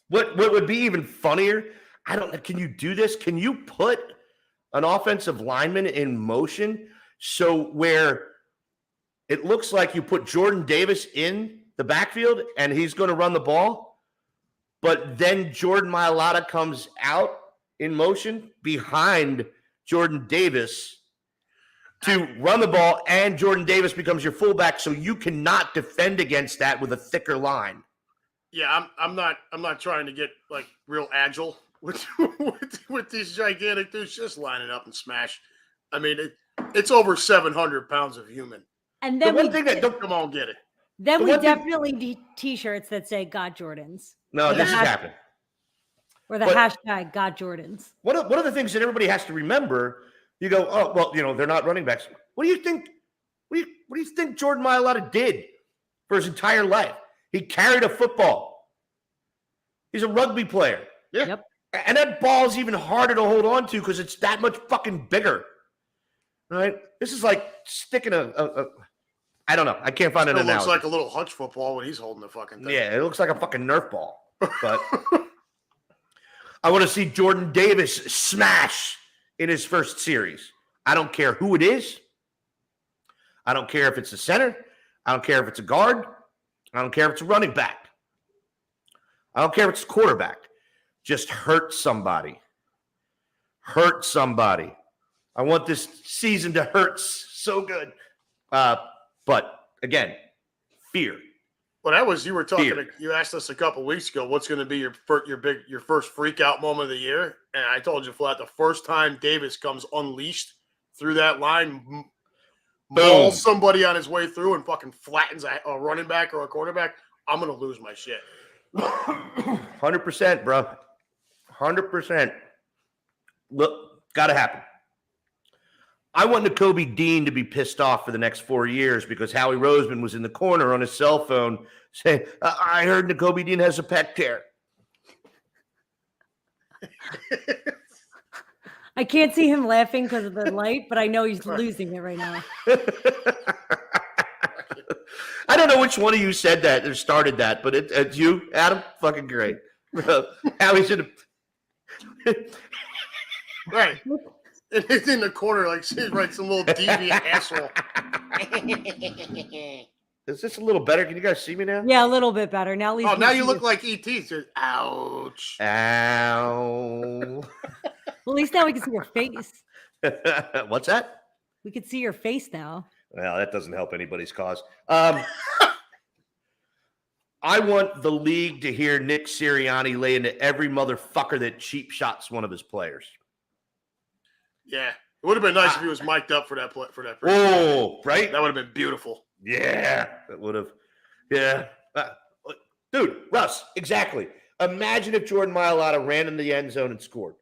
What would be even funnier? Can you do this? Can you put an offensive lineman in motion so where it looks like you put Jordan Davis in the backfield and he's going to run the ball, but then Jordan Mailata comes out in motion behind Jordan Davis to run the ball, and Jordan Davis becomes your fullback, so you cannot defend against that with a thicker line. Yeah, I'm not trying to get like real agile with these gigantic dudes. Just line it up and smash. I mean, it's over 700 pounds of human. And then come on, get it. Then we definitely need T-shirts that say "God Jordans." No, this is happening. Or the hashtag God Jordans. One of the things that everybody has to remember, you go, oh, well, they're not running backs. What do you think? What do you think Jordan Mailata did for his entire life? He carried a football. He's a rugby player. Yeah. Yep. And that ball is even harder to hold on to because it's that much fucking bigger. Right? This is like sticking I don't know. I can't find an analogy. It looks like a little hutch football when he's holding the fucking thing. Yeah, it looks like a fucking Nerf ball. But I want to see Jordan Davis smash in his first series. I don't care who it is. I don't care if it's a center. I don't care if it's a guard. I don't care if it's a running back. I don't care if it's a quarterback. Just hurt somebody. Hurt somebody. I want this season to hurt so good. But again, fear. Well, you were talking. You asked us a couple weeks ago, what's going to be your first freak out moment of the year, and I told you flat the first time Davis comes unleashed through that line, mauls somebody on his way through, and fucking flattens a running back or a quarterback, I'm going to lose my shit. 100%, bro. 100%. Look, got to happen. I want Nakobe Dean to be pissed off for the next 4 years because Howie Roseman was in the corner on his cell phone saying, I heard Nakobe Dean has a pec tear. I can't see him laughing because of the light, but I know he's losing it right now. I don't know which one of you said that or started that, but it's you, Adam. Fucking great. Howie's in the Right. It's in the corner, like she's right, some little deviant asshole. Is this a little better? Can you guys see me now? Yeah, a little bit better. Now, at least Now we you see look your- like E.T. So, ouch. Ow. At least now we can see your face. What's that? We can see your face now. Well, that doesn't help anybody's cause. I want the league to hear Nick Sirianni lay into every motherfucker that cheap shots one of his players. Yeah. It would have been nice if he was mic'd up for that play, for that. Oh, right? That would have been beautiful. Yeah, that would have. Yeah. Dude, Russ, exactly. Imagine if Jordan Mailata ran in the end zone and scored.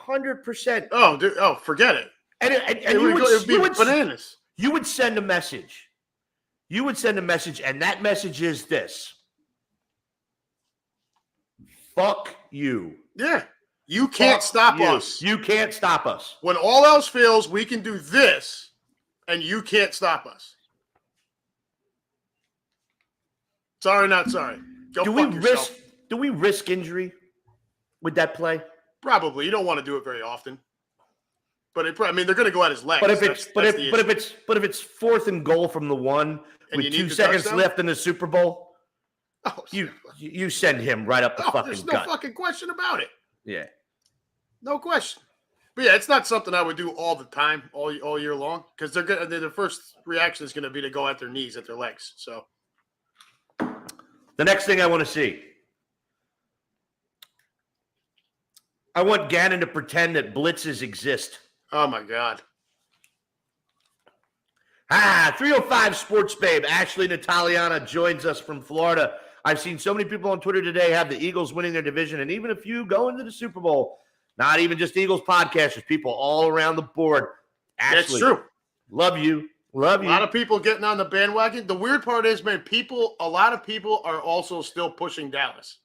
100%. Oh, dude, forget it. And It would be bananas. You would send a message. You would send a message, and that message is this. Fuck you. Yeah. You can't stop us. You can't stop us. When all else fails, we can do this, and you can't stop us. Sorry, not sorry. Go Do fuck we yourself. risk injury with that play? Probably. You don't want to do it very often. But they're going to go at his legs. But if That's it's the issue. but if it's 4th and goal from the 1 And you with need 2 the seconds touchdown? left in the Super Bowl, Oh, you send him right up the fucking there's no gut. fucking question about it. Yeah. No question. But yeah, it's not something I would do all the time, all year long, because their first reaction is going to be to go at their knees, at their legs. So The next thing I want to see. I want Gannon to pretend that blitzes exist. oh my God. 305 Sports Babe. Ashley Nataliana joins us from Florida. I've seen so many people on Twitter today have the Eagles winning their division and even a few going to the Super Bowl. Not even just Eagles podcasters, people all around the board. Ashley, That's true. Love you. Love A you. lot of people getting on the bandwagon. The weird part is, man, a lot of people are also still pushing Dallas.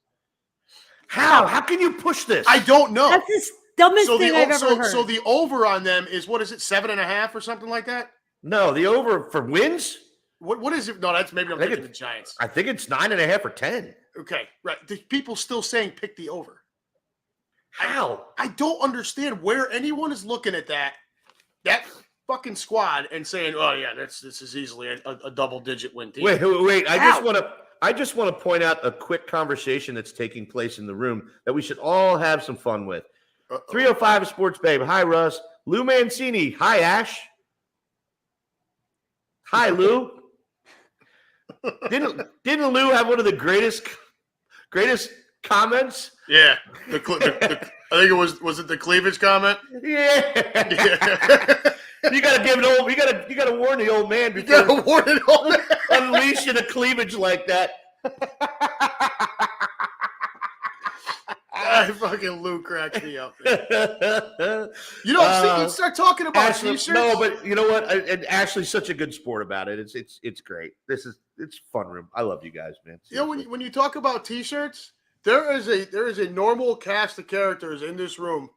How? How can you push this? I don't know. That's the dumbest thing I've ever heard. So the over on them is, what is it, 7.5 or something like that? No, the over for wins? What is it? No, that's maybe I'm I think thinking the Giants. I think it's 9.5 or 10. Okay, right. The people still saying pick the over. How? I don't understand where anyone is looking at that fucking squad and saying, "Oh yeah, this is easily a double-digit win team." Wait. I How? just want to point out a quick conversation that's taking place in the room that we should all have some fun with. 305 Sports Babe. Hi, Russ. Lou Mancini. Hi, Ash. Hi, Lou. Didn't Lou have one of the greatest comments? Yeah, I think it was it the cleavage comment? Yeah. Yeah. You gotta give it you gotta warn the old man You before gotta warn it all. unleashing a cleavage like that. Fucking Lou cracks me up. Man. You start talking about Ashley, t-shirts. no, but you know what? And Ashley's such a good sport about it. It's great. It's fun room. I love you guys, man. You know, when you talk about t-shirts, there is a normal cast of characters in this room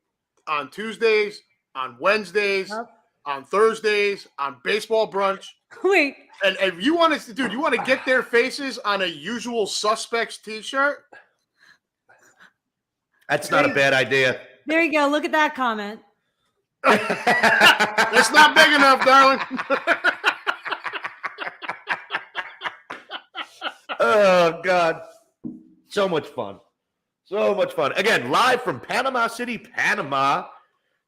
on Tuesdays, on Wednesdays, Yep. on Thursdays, on baseball brunch. Wait, And if you want to get their faces on a Usual Suspects t-shirt? That's not a bad idea. there you go. Look at that comment. That's not big enough, darling. Oh God, so much fun. Again, live from Panama City, Panama.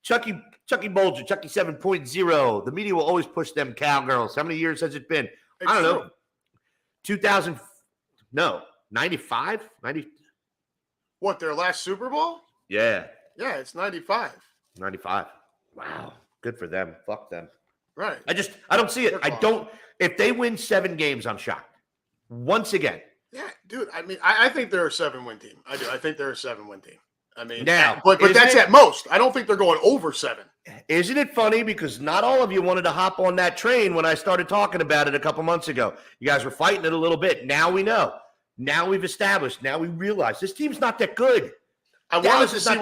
Chucky Bolger, Chucky 7.0. The media will always push them cowgirls. How many years has it been? I don't know. 2000, no, 95? 90. What, their last Super Bowl? Yeah, Yeah, it's 95. 95. Wow, good for them. Fuck them. Right. I don't see it. They're I fine. don't. If they win 7 games, I'm shocked. Once again. Yeah, dude. I mean, I think they're a 7-win team. I do. I think they're a 7-win team. I mean, now, but that's at most. I don't think they're going over 7. Isn't it funny? Because not all of you wanted to hop on that train when I started talking about it a couple months ago. You guys were fighting it a little bit. Now we know. Now we've established. Now we realize this team's not that good. I wanted to see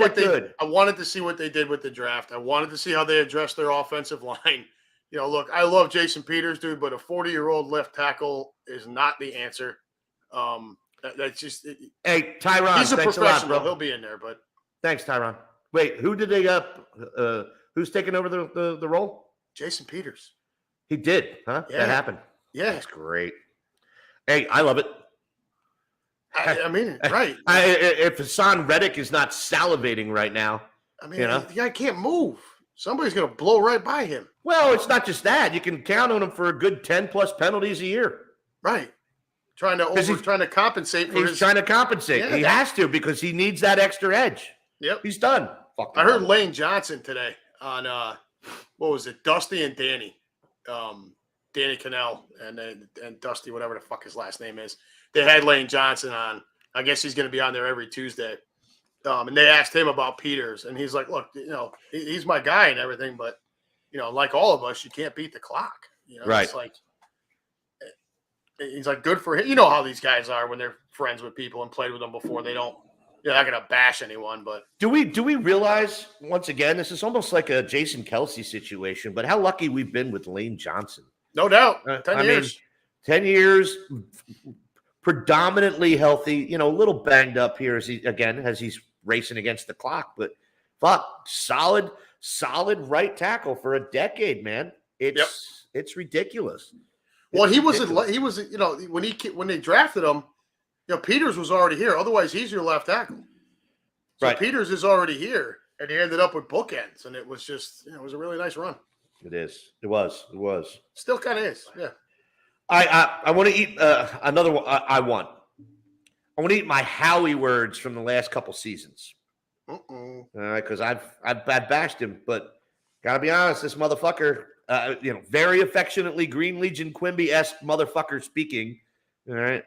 what they did with the draft. I wanted to see how they addressed their offensive line. You know, look, I love Jason Peters, dude, but a 40-year-old left tackle is not the answer. That's just hey, Tyron. He's a thanks professional. A lot, bro. He'll be in there, but thanks, Tyron. Wait, who did they who's taking over the role? Jason Peters. He did, huh? Yeah. That happened. Yeah, that's great. Hey, I love it. I mean, right. If Hassan Reddick is not salivating right now, I mean, the guy can't move. Somebody's going to blow right by him. Well, it's not just that. You can count on him for a good 10-plus penalties a year. Right. Trying to compensate for He's trying to compensate. Yeah, he has to because he needs that extra edge. Yep. He's done. I heard Lane Johnson today on what was it? Dusty and Danny. Danny Cannell and Dusty, whatever the fuck his last name is. They had Lane Johnson on. I guess he's going to be on there every Tuesday. And they asked him about Peters, and he's like, look, you know, he's my guy and everything, but, you know, like all of us, you can't beat the clock. You know, right. It's like, he's like, good for him. You know how these guys are when they're friends with people and played with them before. They're not going to bash anyone, but. Do we realize, once again, this is almost like a Jason Kelsey situation, but how lucky we've been with Lane Johnson. No doubt. 10 years. 10 years, predominantly healthy, you know, a little banged up here as he's racing against the clock, but fuck, solid right tackle for a decade, man. It's ridiculous. Well, he was, you know, when they drafted him, you know, Peters was already here. Otherwise, he's your left tackle. So right. Peters is already here, and he ended up with bookends, and it was just, you know, it was a really nice run. It is. It was. Still kind of is. Yeah. I want to eat another one. I want to eat my Howie words from the last couple seasons. All right, because I've bashed him, but gotta be honest, this motherfucker, you know, very affectionately Green Legion Quimby-esque motherfucker speaking. All right,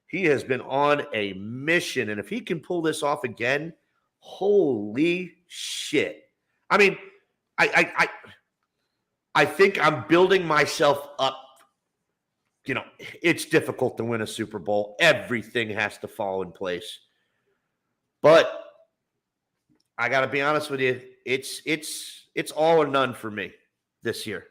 he has been on a mission, and if he can pull this off again, holy shit! I mean, I think I'm building myself up. You know, it's difficult to win a Super Bowl. Everything has to fall in place. But I got to be honest with you, it's all or none for me this year.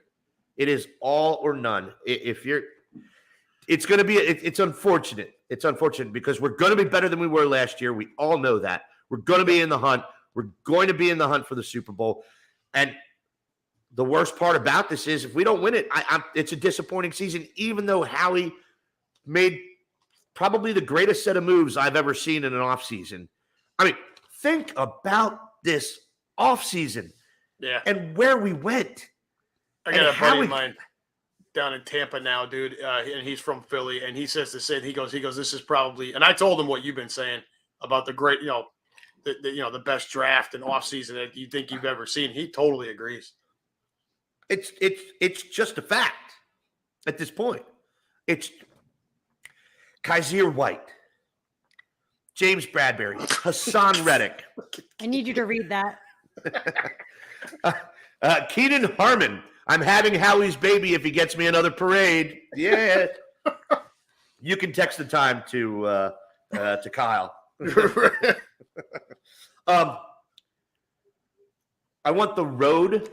It is all or none. It's going to be it's unfortunate. It's unfortunate because we're going to be better than we were last year. We all know that. We're going to be in the hunt. We're going to be in the hunt for the Super Bowl. And the worst part about this is if we don't win it, it's a disappointing season, even though Howie made probably the greatest set of moves I've ever seen in an offseason. I mean, think about this offseason and where we went. I got a buddy of mine down in Tampa now, dude, and he's from Philly, and he says the same. He goes, this is probably – and I told him what you've been saying about the great, you know, the best draft and offseason that you think you've ever seen. He totally agrees. It's just a fact at this point. It's Kaiser White, James Bradbury, Hassan Reddick. I need you to read that. Keenan Harmon. I'm having Howie's baby if he gets me another parade. Yeah. You can text the time to Kyle. I want the road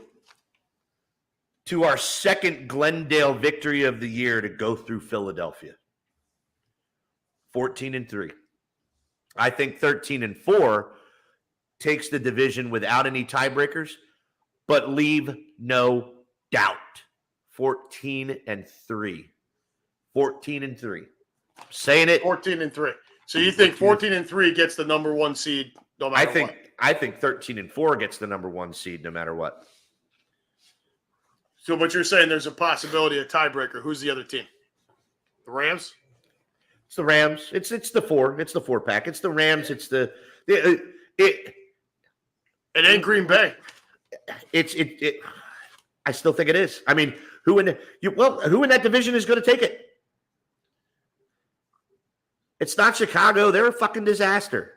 to our second Glendale victory of the year to go through Philadelphia. 14-3. I think 13-4 takes the division without any tiebreakers, but leave no doubt. 14-3. 14-3. Saying it. 14-3. So you think 14-3 gets the number one seed no matter what? I think 13-4 gets the number one seed no matter what. So, but you're saying there's a possibility of tiebreaker. Who's the other team? The Rams? It's the Rams. It's the four. It's the 4-pack. It's the Rams. It's the it ain't Green Bay. I still think it is. I mean, who in that division is going to take it? It's not Chicago. They're a fucking disaster.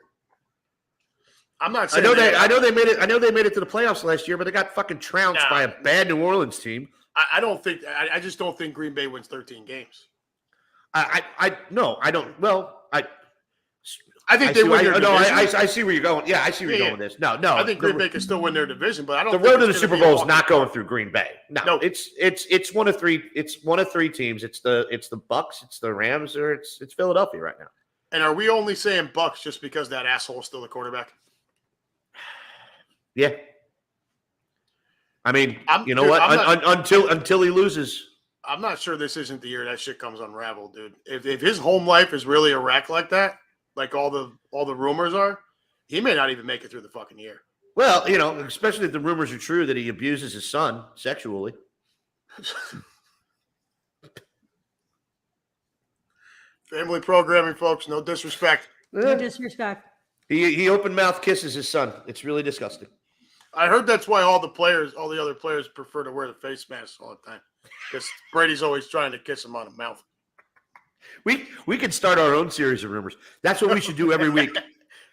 I'm not I saying know they made it. I know they made it to the playoffs last year, but they got fucking trounced by a bad New Orleans team. I don't think. I just don't think Green Bay wins 13 games. No, I don't. Well, I think they win their division. I see where you're going. Yeah, I see where you're going with this. No. I think Green Bay can still win their division, but I don't. The road to the Super Bowl is not going through Green Bay. No, it's one of three. It's one of three teams. It's the Bucks, it's the Rams, or it's Philadelphia right now. And are we only saying Bucks just because that asshole is still the quarterback? Yeah. I mean, you know what? Until he loses. I'm not sure this isn't the year that shit comes unraveled, dude. If his home life is really a wreck like that, like all the rumors are, he may not even make it through the fucking year. Well, especially if the rumors are true that he abuses his son sexually. Family programming, folks. No disrespect. No disrespect. He open mouth kisses his son. It's really disgusting. I heard that's why all the other players prefer to wear the face masks all the time. Because Brady's always trying to kiss him on the mouth. We could start our own series of rumors. That's what we should do every week.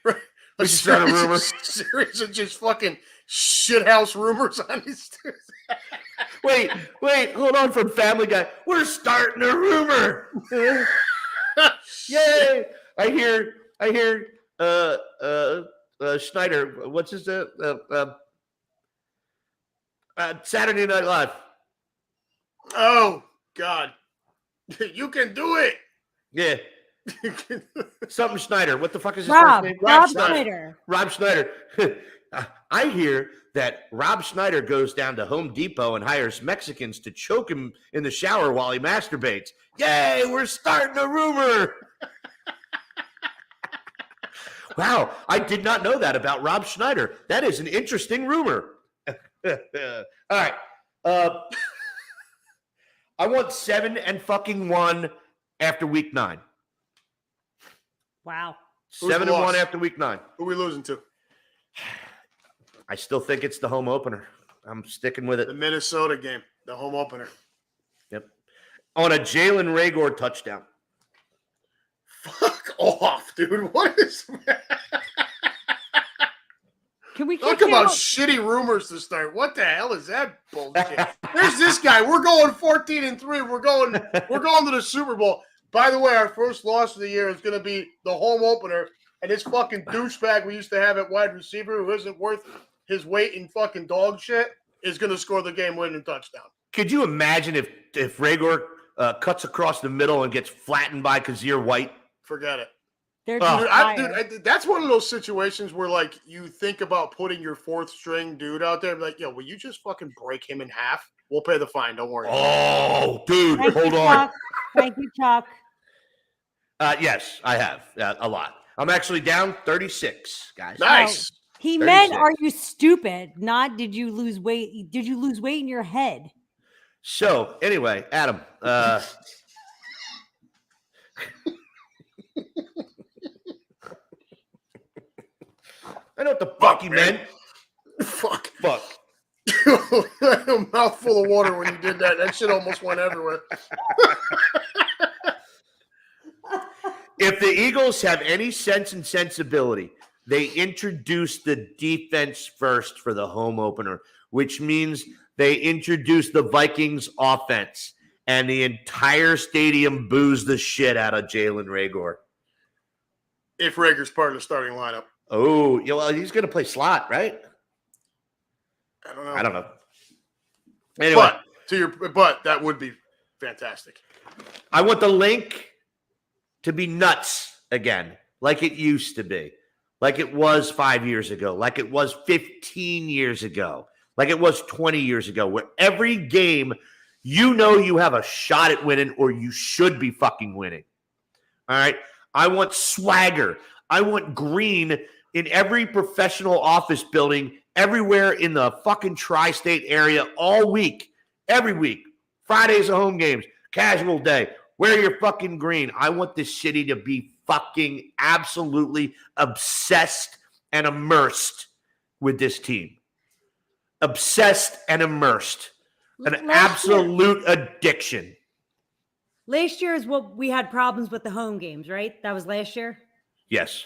Right. We should start a rumor. Series of just fucking shithouse rumors on these. Wait, hold on from Family Guy. We're starting a rumor. Yay! I hear Schneider, what's his Saturday Night Live. Oh God. You can do it. Yeah. Something Schneider. What the fuck is his Rob, first name? Rob Schneider. Rob Schneider. I hear that Rob Schneider goes down to Home Depot and hires Mexicans to choke him in the shower while he masturbates. Yay, we're starting a rumor. Wow, I did not know that about Rob Schneider. That is an interesting rumor. All right. I want 7-1 after week 9. Wow. 7-1 after week 9. Who are we losing to? I still think it's the home opener. I'm sticking with it. The Minnesota game, the home opener. Yep. On a Jalen Reagor touchdown. Fuck off, dude. What is that? Can we talk about shitty rumors to start? What the hell is that bullshit? There's this guy. We're going 14-3. We're going to the Super Bowl. By the way, our first loss of the year is going to be the home opener, and this fucking douchebag we used to have at wide receiver who isn't worth his weight in fucking dog shit is going to score the game-winning touchdown. Could you imagine if Reagor cuts across the middle and gets flattened by Kazir White? Forget it. Dude, that's one of those situations where, like, you think about putting your fourth string dude out there and be like, yo, will you just fucking break him in half? We'll pay the fine. Don't worry. Oh, dude, hold on. Chuck. Thank you, Chuck. Yes, I have. A lot. I'm actually down 36, guys. Nice. He 36. meant, are you stupid? Not, did you lose weight? Did you lose weight in your head? So, anyway, Adam. I know what the fuck you meant. Fuck. A mouthful of water when you did that. That shit almost went everywhere. If the Eagles have any sense and sensibility, they introduce the defense first for the home opener, which means they introduce the Vikings offense, and the entire stadium boos the shit out of Jalen Reagor. If Reagor's part of the starting lineup. Oh, yeah, well, he's going to play slot, right? I don't know. Anyway. But that would be fantastic. I want the link to be nuts again, like it used to be, like it was 5 years ago, like it was 15 years ago, like it was 20 years ago, where every game you have a shot at winning or you should be fucking winning. All right? I want swagger. I want green in every professional office building everywhere in the fucking tri-state area all week, every week. Fridays are home games, casual day. Wear your fucking green. I want this city to be fucking absolutely obsessed and immersed with this team. Obsessed and immersed. An absolute addiction. Last year is what we had problems with the home games, right? That was last year? Yes.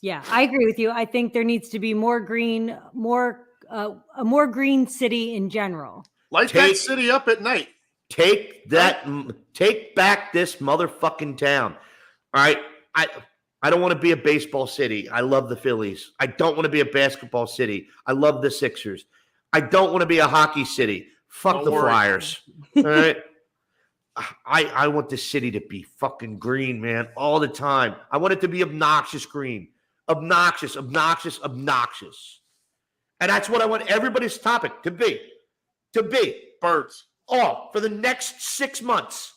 Yeah, I agree with you. I think there needs to be more green, a more green city in general. Light that city up at night. Take back this motherfucking town. All right. I don't want to be a baseball city. I love the Phillies. I don't want to be a basketball city. I love the Sixers. I don't want to be a hockey city. Fuck the Flyers. All right. I want the city to be fucking green, man, all the time. I want it to be obnoxious green. Obnoxious. And that's what I want everybody's topic to be. Birds. Oh, for the next 6 months.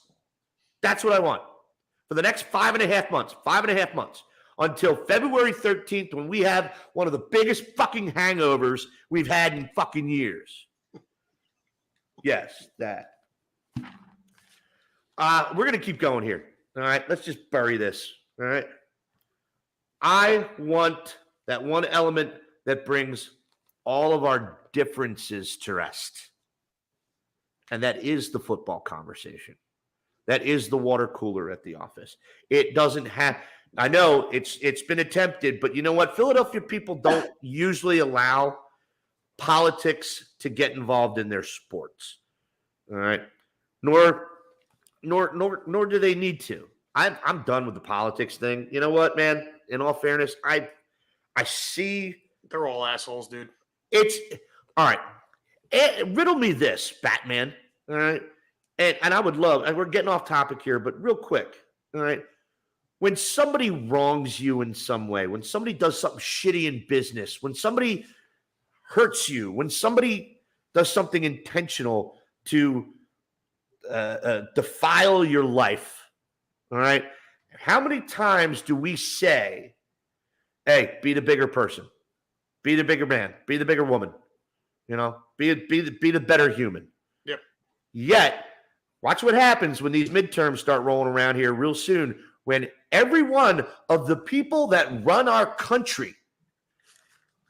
That's what I want. For the next 5.5 months, until February 13th, when we have one of the biggest fucking hangovers we've had in fucking years. Yes, that. We're going to keep going here. All right, let's just bury this. All right. I want that one element that brings all of our differences to rest. And that is the football conversation. That is the water cooler at the office. It doesn't have, I know it's been attempted, but you know what? Philadelphia people don't usually allow politics to get involved in their sports. All right. Nor do they need to. I'm done with the politics thing. You know what, man? In all fairness, I see they're all assholes, dude. It's all right. Riddle me this, Batman. All right. And I would love, and we're getting off topic here, but real quick. All right. When somebody wrongs you in some way, when somebody does something shitty in business, when somebody hurts you, when somebody does something intentional to defile your life, all right, how many times do we say, hey, be the bigger person, be the bigger man, be the bigger woman, you know, be the better human? Yep. Yet, watch what happens when these midterms start rolling around here real soon, when every one of the people that run our country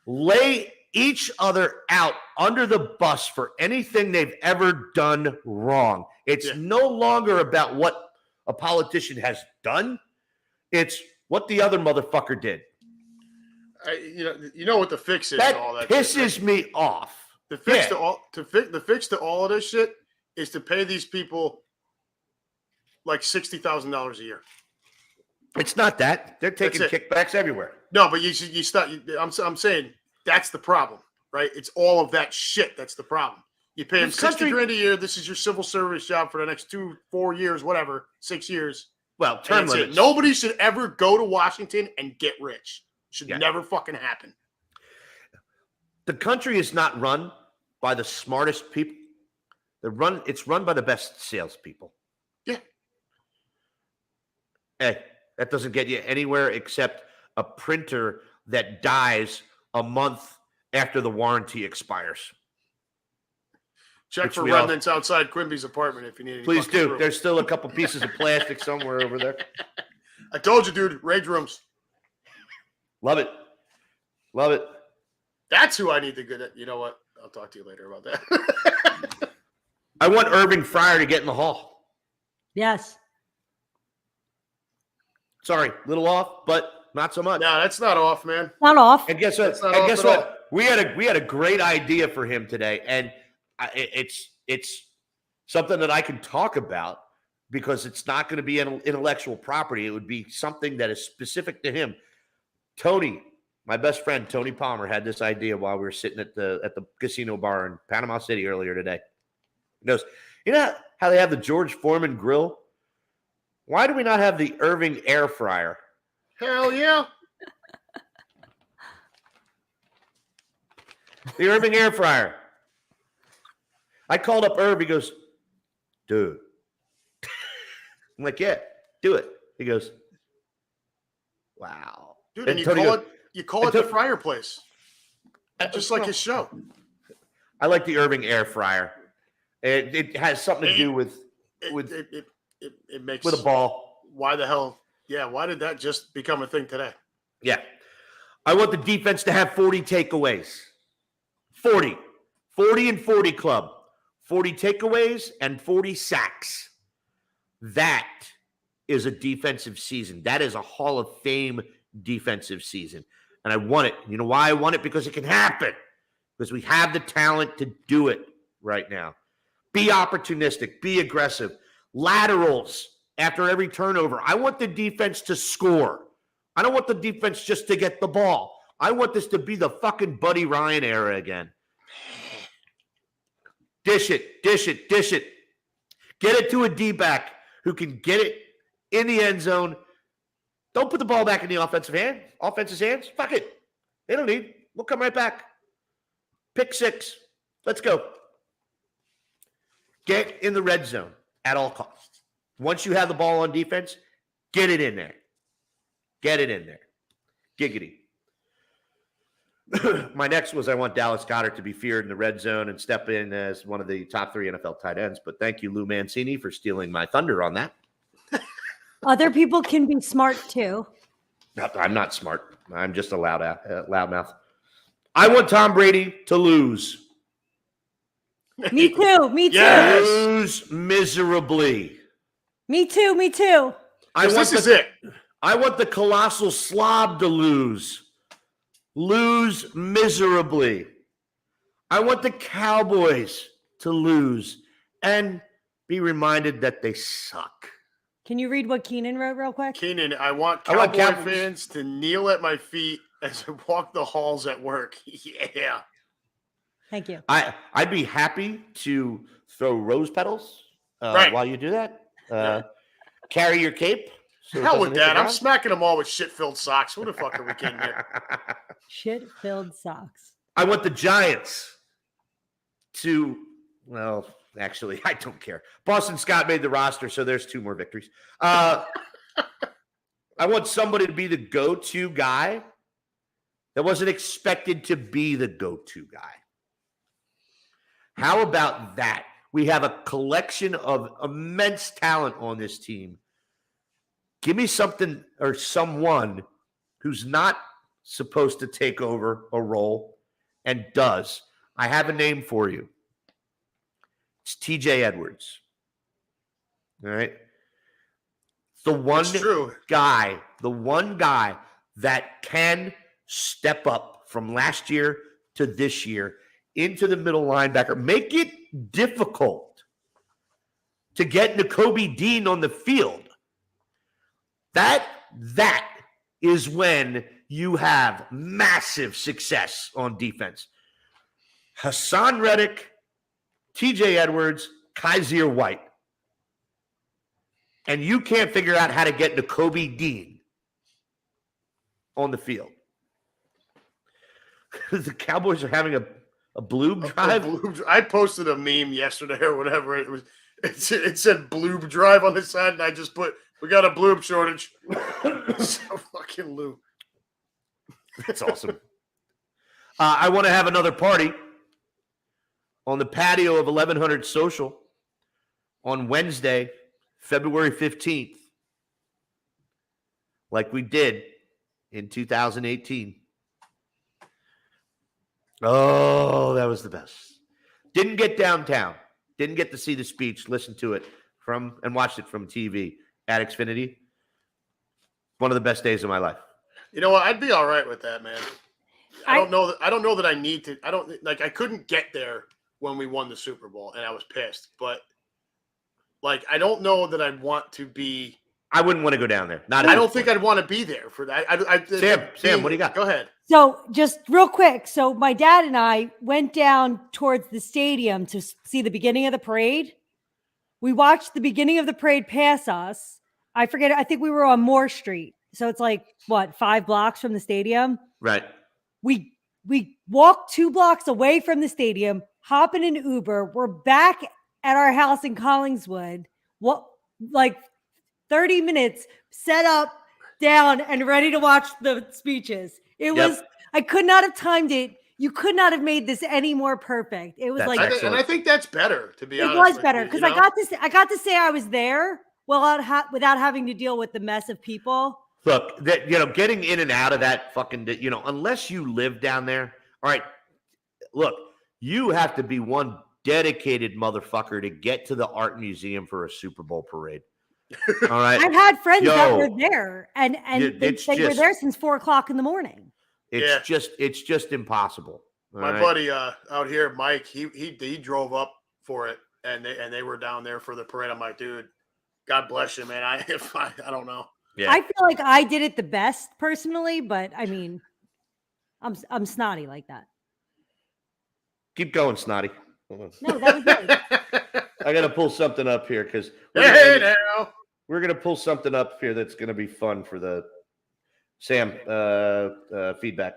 lay each other out under the bus for anything they've ever done wrong. It's no longer about what a politician has done. It's what the other motherfucker did. You know what the fix is. That and all that pisses me off. The fix to all of this shit is to pay these people like $60,000 a year. It's not that. They're taking kickbacks everywhere. No, but you start. I'm saying that's the problem, right? It's all of that shit that's the problem. You pay them $60,000 a year. This is your civil service job for the next 2-4 years, whatever, 6 years. Well, term limits. Nobody should ever go to Washington and get rich. Should never fucking happen. The country is not run by the smartest people. It's run by the best salespeople. Yeah. Hey, that doesn't get you anywhere except a printer that dies a month after the warranty expires. Check for remnants outside Quimby's apartment if you need any. Please do. Room. There's still a couple pieces of plastic somewhere over there. I told you, dude. Rage rooms. Love it. Love it. That's who I need to get at. You know what? I'll talk to you later about that. I want Irving Fryer to get in the hall. Yes. Sorry, little off, but not so much. No, that's not off, man. Not off. And guess what? And guess what? We had a great idea for him today, and it's something that I can talk about because it's not going to be an intellectual property. It would be something that is specific to him. Tony, my best friend, Tony Palmer, had this idea while we were sitting at the casino bar in Panama City earlier today. He goes, you know how they have the George Foreman grill? Why do we not have the Irving air fryer? Hell yeah. The Irving air fryer. I called up Irv. He goes, dude. I'm like, yeah, do it. He goes, wow. Dude, and you call it the fryer place. Just like his show. I like the Irving air fryer. It has something to do with it makes with a ball. Why the hell? Yeah, why did that just become a thing today? Yeah. I want the defense to have 40 takeaways. 40 and 40 club. 40 takeaways and 40 sacks. That is a defensive season. That is a Hall of Fame defensive season. And I want it. You know why I want it? Because it can happen. Because we have the talent to do it right now. Be opportunistic. Be aggressive. Laterals after every turnover. I want the defense to score. I don't want the defense just to get the ball. I want this to be the fucking Buddy Ryan era again. Dish it, dish it, dish it. Get it to a D-back who can get it in the end zone. Don't put the ball back in the offense's hands. Fuck it. They don't need. We'll come right back. Pick 6. Let's go. Get in the red zone at all costs. Once you have the ball on defense, get it in there. Get it in there. Giggity. My next was I want Dallas Goedert to be feared in the red zone and step in as one of the top 3 NFL tight ends. But thank you, Lou Mancini, for stealing my thunder on that. Other people can be smart too. I'm not smart. I'm just a loudmouth. I want Tom Brady to lose. Me too. Me too. Yes. Lose miserably. Me too. Me too. This is it. I want the colossal slob to lose. Lose miserably. I want the Cowboys to lose and be reminded that they suck. Can you read what Keenan wrote real quick? Keenan, I want Cowboy fans to kneel at my feet as I walk the halls at work. Yeah. Thank you. I'd be happy to throw rose petals while you do that. Carry your cape. So hell with that. I'm smacking them all with shit-filled socks. Who the fuck are we kidding here? Shit-filled socks. I want the Giants to, well, actually, I don't care. Boston Scott made the roster, so there's 2 more victories. I want somebody to be the go-to guy that wasn't expected to be the go-to guy. How about that? We have a collection of immense talent on this team. Give me something or someone who's not supposed to take over a role and does. I have a name for you. It's TJ Edwards. All right. The one guy that can step up from last year to this year into the middle linebacker. Make it difficult to get Nakobe Dean on the field. That is when you have massive success on defense. Hassan Reddick, TJ Edwards, Kaiser White. And you can't figure out how to get Nakobe Dean on the field. The Cowboys are having a bloob drive. I posted a meme yesterday or whatever. It said bloob drive on the side, and I just put, we got a bloob shortage. So fucking Lou. That's awesome. I want to have another party on the patio of 1100 Social on Wednesday, February 15th, like we did in 2018. Oh, that was the best. Didn't get downtown. Didn't get to see the speech, listen to it and watched it from TV at Xfinity. One of the best days of my life. You know what? I'd be all right with that, man. I don't know that I need to. I couldn't get there when we won the Super Bowl, and I was pissed. But I don't know that I'd want to be. I wouldn't want to go down there. I don't think I'd want to be there for that. Sam, what do you got? Go ahead. So just real quick. So my dad and I went down towards the stadium to see the beginning of the parade. We watched the beginning of the parade pass us. I forget. I think we were on Moore Street. So it's 5 blocks from the stadium? Right. We walked 2 blocks away from the stadium, hop in an Uber. We're back at our house in Collingswood. 30 minutes set up, down, and ready to watch the speeches. It was, I could not have timed it. You could not have made this any more perfect. It was and I think that's better, to be honest. It was better because I got to say I was there without having to deal with the mess of people. Look, getting in and out of that fucking, unless you live down there. All right, look, you have to be one dedicated motherfucker to get to the art museum for a Super Bowl parade. All right. I've had friends that Yo. were there, and they were there since 4:00 in the morning. It's just impossible. My buddy out here, Mike, he drove up for it, and they were down there for the parade. I'm like, dude, God bless you, man. I don't know. Yeah. I feel like I did it the best personally, but I mean, I'm snotty like that. Keep going, Snotty. No, that was good. I got to pull something up here because we're going to pull something up here that's going to be fun for the Sam feedback.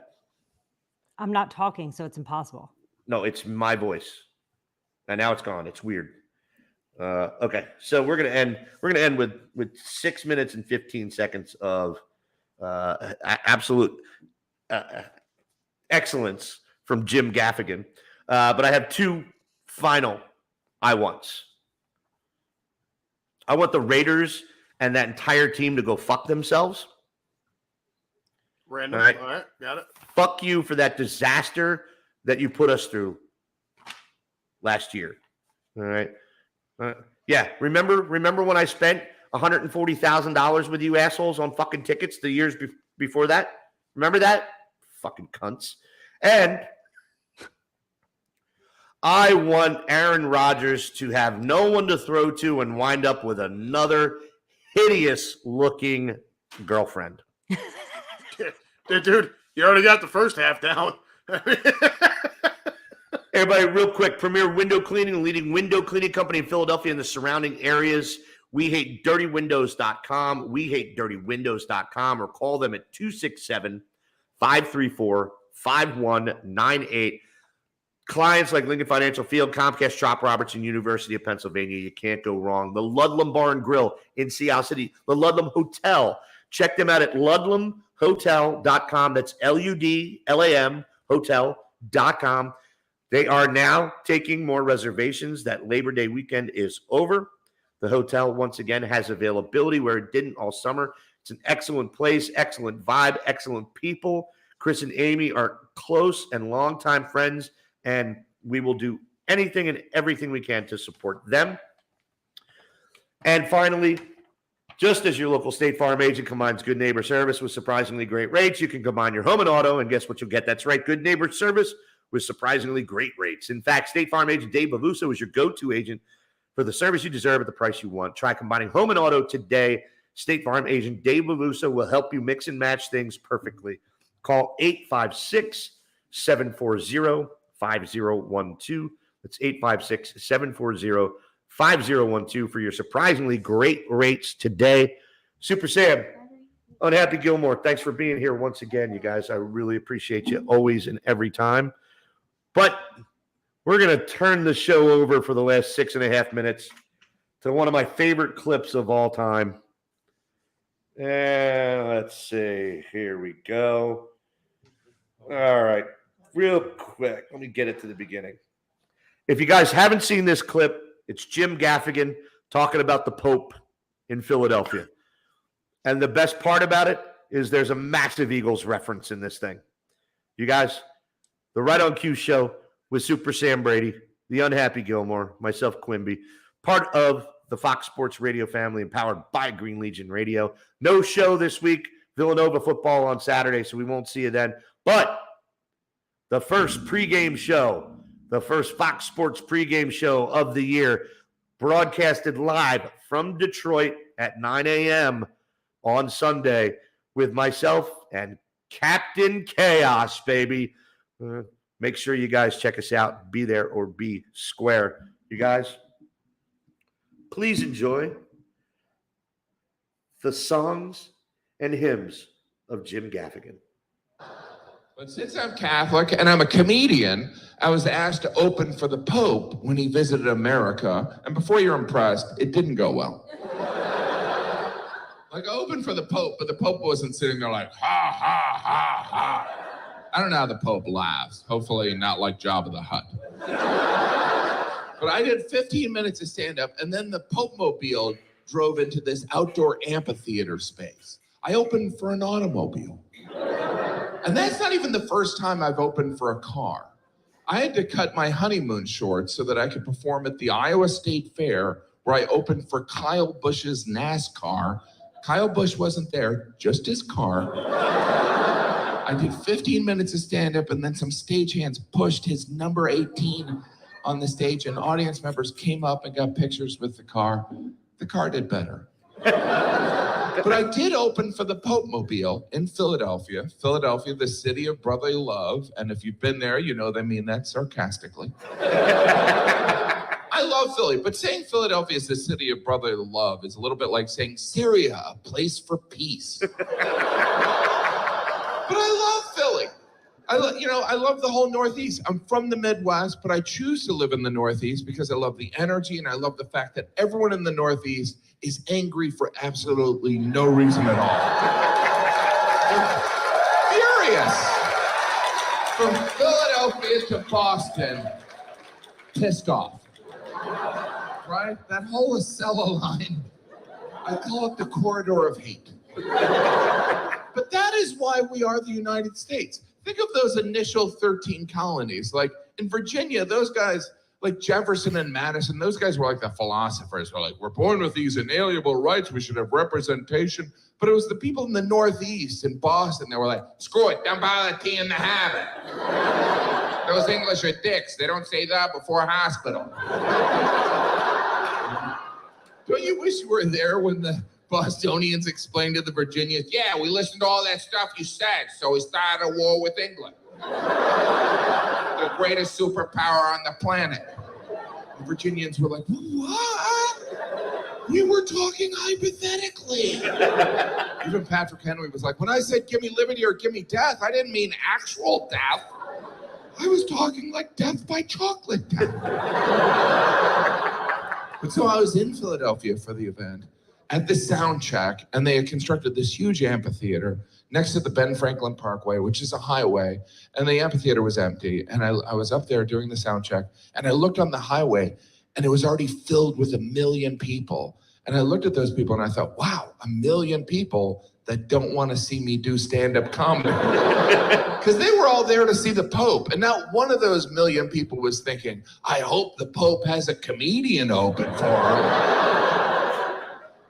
I'm not talking, so it's impossible. No, it's my voice, and now it's gone. It's weird. Okay, so we're gonna end. We're gonna end with 6 minutes and 15 seconds of absolute excellence from Jim Gaffigan. But I have two final I wants. I want the Raiders and that entire team to go fuck themselves. Random. All right, got it. Fuck you for that disaster that you put us through last year. All right. Yeah. Remember when I spent $140,000 with you assholes on fucking tickets the years before that? Remember that? Fucking cunts. And I want Aaron Rodgers to have no one to throw to and wind up with another hideous looking girlfriend. Dude, you already got the first half down. Everybody, real quick, Premier Window Cleaning, leading window cleaning company in Philadelphia and the surrounding areas. WeHateDirtyWindows.com. WeHateDirtyWindows.com, or call them at 267-534-5198. Clients like Lincoln Financial Field, Comcast, Trop Robertson, University of Pennsylvania. You can't go wrong. The Ludlam Bar and Grill in Sea City. The Ludlam Hotel. Check them out at ludlamhotel.com. That's LUDLAM hotel.com. They are now taking more reservations. That Labor Day weekend is over. The hotel, once again, has availability where it didn't all summer. It's an excellent place, excellent vibe, excellent people. Chris and Amy are close and longtime friends, and we will do anything and everything we can to support them. And finally, just as your local State Farm agent combines good neighbor service with surprisingly great rates, you can combine your home and auto, and guess what you'll get? That's right, good neighbor service with surprisingly great rates. In fact, State Farm agent Dave Bavuso is your go-to agent for the service you deserve at the price you want. Try combining home and auto today. State Farm agent Dave Bavuso will help you mix and match things perfectly. Call 856-740-5012. That's 856-740-5012 for your surprisingly great rates today. Super Sam, Unhappy Gilmore, thanks for being here once again, you guys. I really appreciate you always and every time. But we're going to turn the show over for the last 6.5 minutes to one of my favorite clips of all time. And let's see. Here we go. All right. Real quick. Let me get it to the beginning. If you guys haven't seen this clip, it's Jim Gaffigan talking about the Pope in Philadelphia. And the best part about it is there's a massive Eagles reference in this thing. You guys, the Right on Cue show with Super Sam Brady, the Unhappy Gilmore, myself, Quimby, part of the Fox Sports Radio family and powered by Green Legion Radio. No show this week. Villanova football on Saturday, so we won't see you then. But the first pregame show, the first Fox Sports pregame show of the year, broadcasted live from Detroit at 9 a.m. on Sunday with myself and Captain Chaos, baby. Make sure you guys check us out. Be there or be square. You guys, please enjoy the songs and hymns of Jim Gaffigan. But since I'm Catholic and I'm a comedian, I was asked to open for the Pope when he visited America. And before you're impressed, it didn't go well. Like, open for the Pope, but the Pope wasn't sitting there like, ha, ha, ha, ha. I don't know how the Pope laughs. Hopefully not like Jabba the Hutt. But I did 15 minutes of stand-up, and then the Pope-mobile drove into this outdoor amphitheater space. I opened for an automobile. And that's not even the first time I've opened for a car. I had to cut my honeymoon short so that I could perform at the Iowa State Fair where I opened for Kyle Busch's NASCAR. Kyle Busch wasn't there, just his car. I did 15 minutes of stand-up, and then some stagehands pushed his number 18 on the stage, and audience members came up and got pictures with the car. The car did better. But I did open for the Pope Mobile in Philadelphia. Philadelphia, the city of brotherly love. And if you've been there, you know they mean that sarcastically. I love Philly, but saying Philadelphia is the city of brotherly love is a little bit like saying Syria, a place for peace. But I love Philly. I love the whole Northeast. I'm from the Midwest, but I choose to live in the Northeast because I love the energy and I love the fact that everyone in the Northeast is angry for absolutely no reason at all. They're furious. From Philadelphia to Boston, pissed off. Right? That whole Acela line, I call it the corridor of hate. But that is why we are the United States. Think of those initial 13 colonies. Like in Virginia, those guys, like Jefferson and Madison, those guys were like the philosophers. They're like, we're born with these inalienable rights. We should have representation. But it was the people in the Northeast in Boston that were like, screw it, don't bother the tea in the habit. Those English are dicks. They don't say that before a hospital. Don't you wish you were there when the Bostonians explained to the Virginians, yeah, we listened to all that stuff you said, so we started a war with England. The greatest superpower on the planet. The Virginians were like, what? We were talking hypothetically. Even Patrick Henry was like, when I said give me liberty or give me death, I didn't mean actual death. I was talking like death by chocolate death. But so I was in Philadelphia for the event at the sound check, and they had constructed this huge amphitheater next to the Ben Franklin Parkway, which is a highway, and the amphitheater was empty. And I was up there during the sound check, and I looked on the highway, and it was already filled with 1 million people. And I looked at those people, and I thought, wow, 1 million people that don't want to see me do stand-up comedy. Because they were all there to see the Pope, and not one of those 1 million people was thinking, I hope the Pope has a comedian open for him.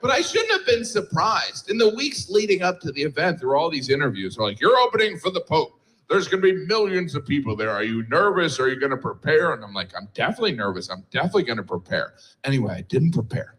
But I shouldn't have been surprised. In the weeks leading up to the event, there were all these interviews. They're like, you're opening for the Pope. There's going to be millions of people there. Are you nervous? Are you going to prepare? And I'm like, I'm definitely nervous. I'm definitely going to prepare. Anyway, I didn't prepare.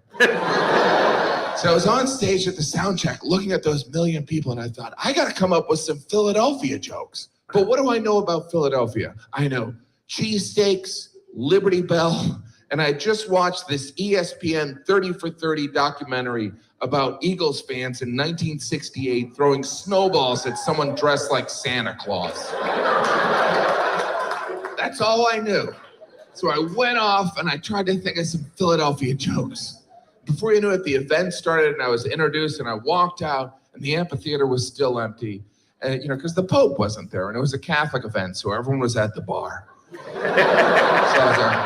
So I was on stage at the sound check looking at those 1 million people, and I thought, I got to come up with some Philadelphia jokes. But what do I know about Philadelphia? I know cheesesteaks, Liberty Bell, and I just watched this ESPN 30 for 30 documentary about Eagles fans in 1968 throwing snowballs at someone dressed like Santa Claus. That's all I knew. So I went off and I tried to think of some Philadelphia jokes. Before you knew it, the event started and I was introduced and I walked out and the amphitheater was still empty. And, because the Pope wasn't there and it was a Catholic event, so everyone was at the bar. So I was like,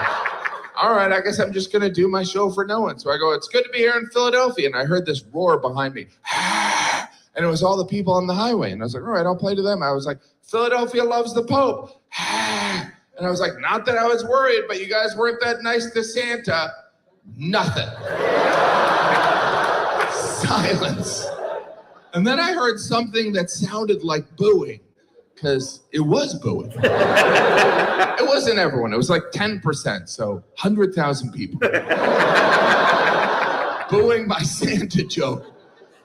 all right, I guess I'm just going to do my show for no one. So I go, it's good to be here in Philadelphia. And I heard this roar behind me. And it was all the people on the highway. And I was like, all right, I'll play to them. I was like, Philadelphia loves the Pope. And I was like, not that I was worried, but you guys weren't that nice to Santa. Nothing. Silence. And then I heard something that sounded like booing. Because it was booing. It wasn't everyone. It was like 10%, so 100,000 people. Booing my Santa joke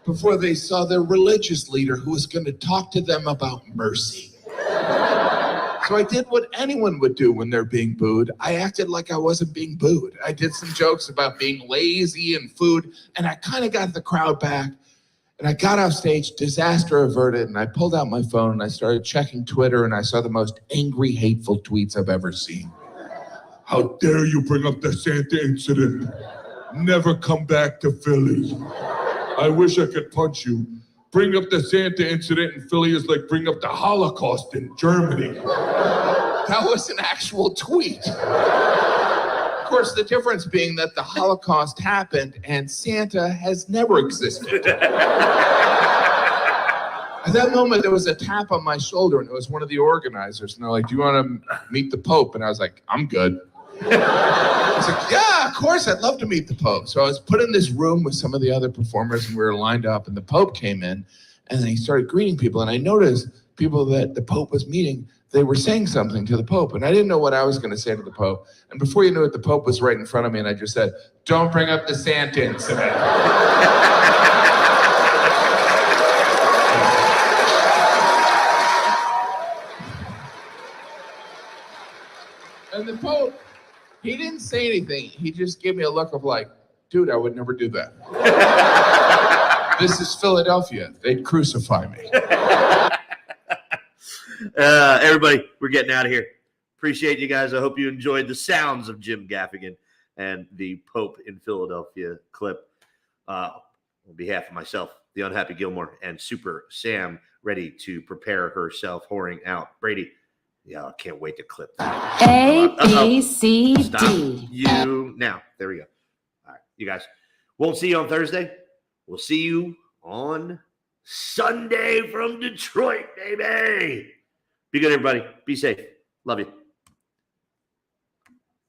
before they saw their religious leader who was going to talk to them about mercy. So I did what anyone would do when they're being booed. I acted like I wasn't being booed. I did some jokes about being lazy and food, and I kind of got the crowd back. And I got off stage, disaster averted, and I pulled out my phone and I started checking Twitter and I saw the most angry, hateful tweets I've ever seen. How dare you bring up the Santa incident? Never come back to Philly. I wish I could punch you. Bring up the Santa incident in Philly is like bring up the Holocaust in Germany. That was an actual tweet. Of course, the difference being that the Holocaust happened and Santa has never existed. At that moment, there was a tap on my shoulder and it was one of the organizers. And they're like, do you want to meet the Pope? And I was like, I'm good. So was like, yeah, of course, I'd love to meet the Pope. So I was put in this room with some of the other performers, and we were lined up, and the Pope came in, and then he started greeting people, and I noticed people that the Pope was meeting, they were saying something to the Pope, and I didn't know what I was going to say to the Pope. And before you knew it, the Pope was right in front of me, and I just said, "Don't bring up the Santa incident." And the Pope, he didn't say anything. He just gave me a look of like, dude, I would never do that. This is Philadelphia. They'd crucify me. Everybody, we're getting out of here. Appreciate you guys. I hope you enjoyed the sounds of Jim Gaffigan and the Pope in Philadelphia clip. On behalf of myself, the Unhappy Gilmore, and Super Sam, ready to prepare herself, whoring out. Brady, yeah, I can't wait to clip that. A, B, C, Stop D. you now. There we go. All right, you guys. Won't see you on Thursday. We'll see you on Sunday from Detroit, baby. Be good, everybody. Be safe. Love you.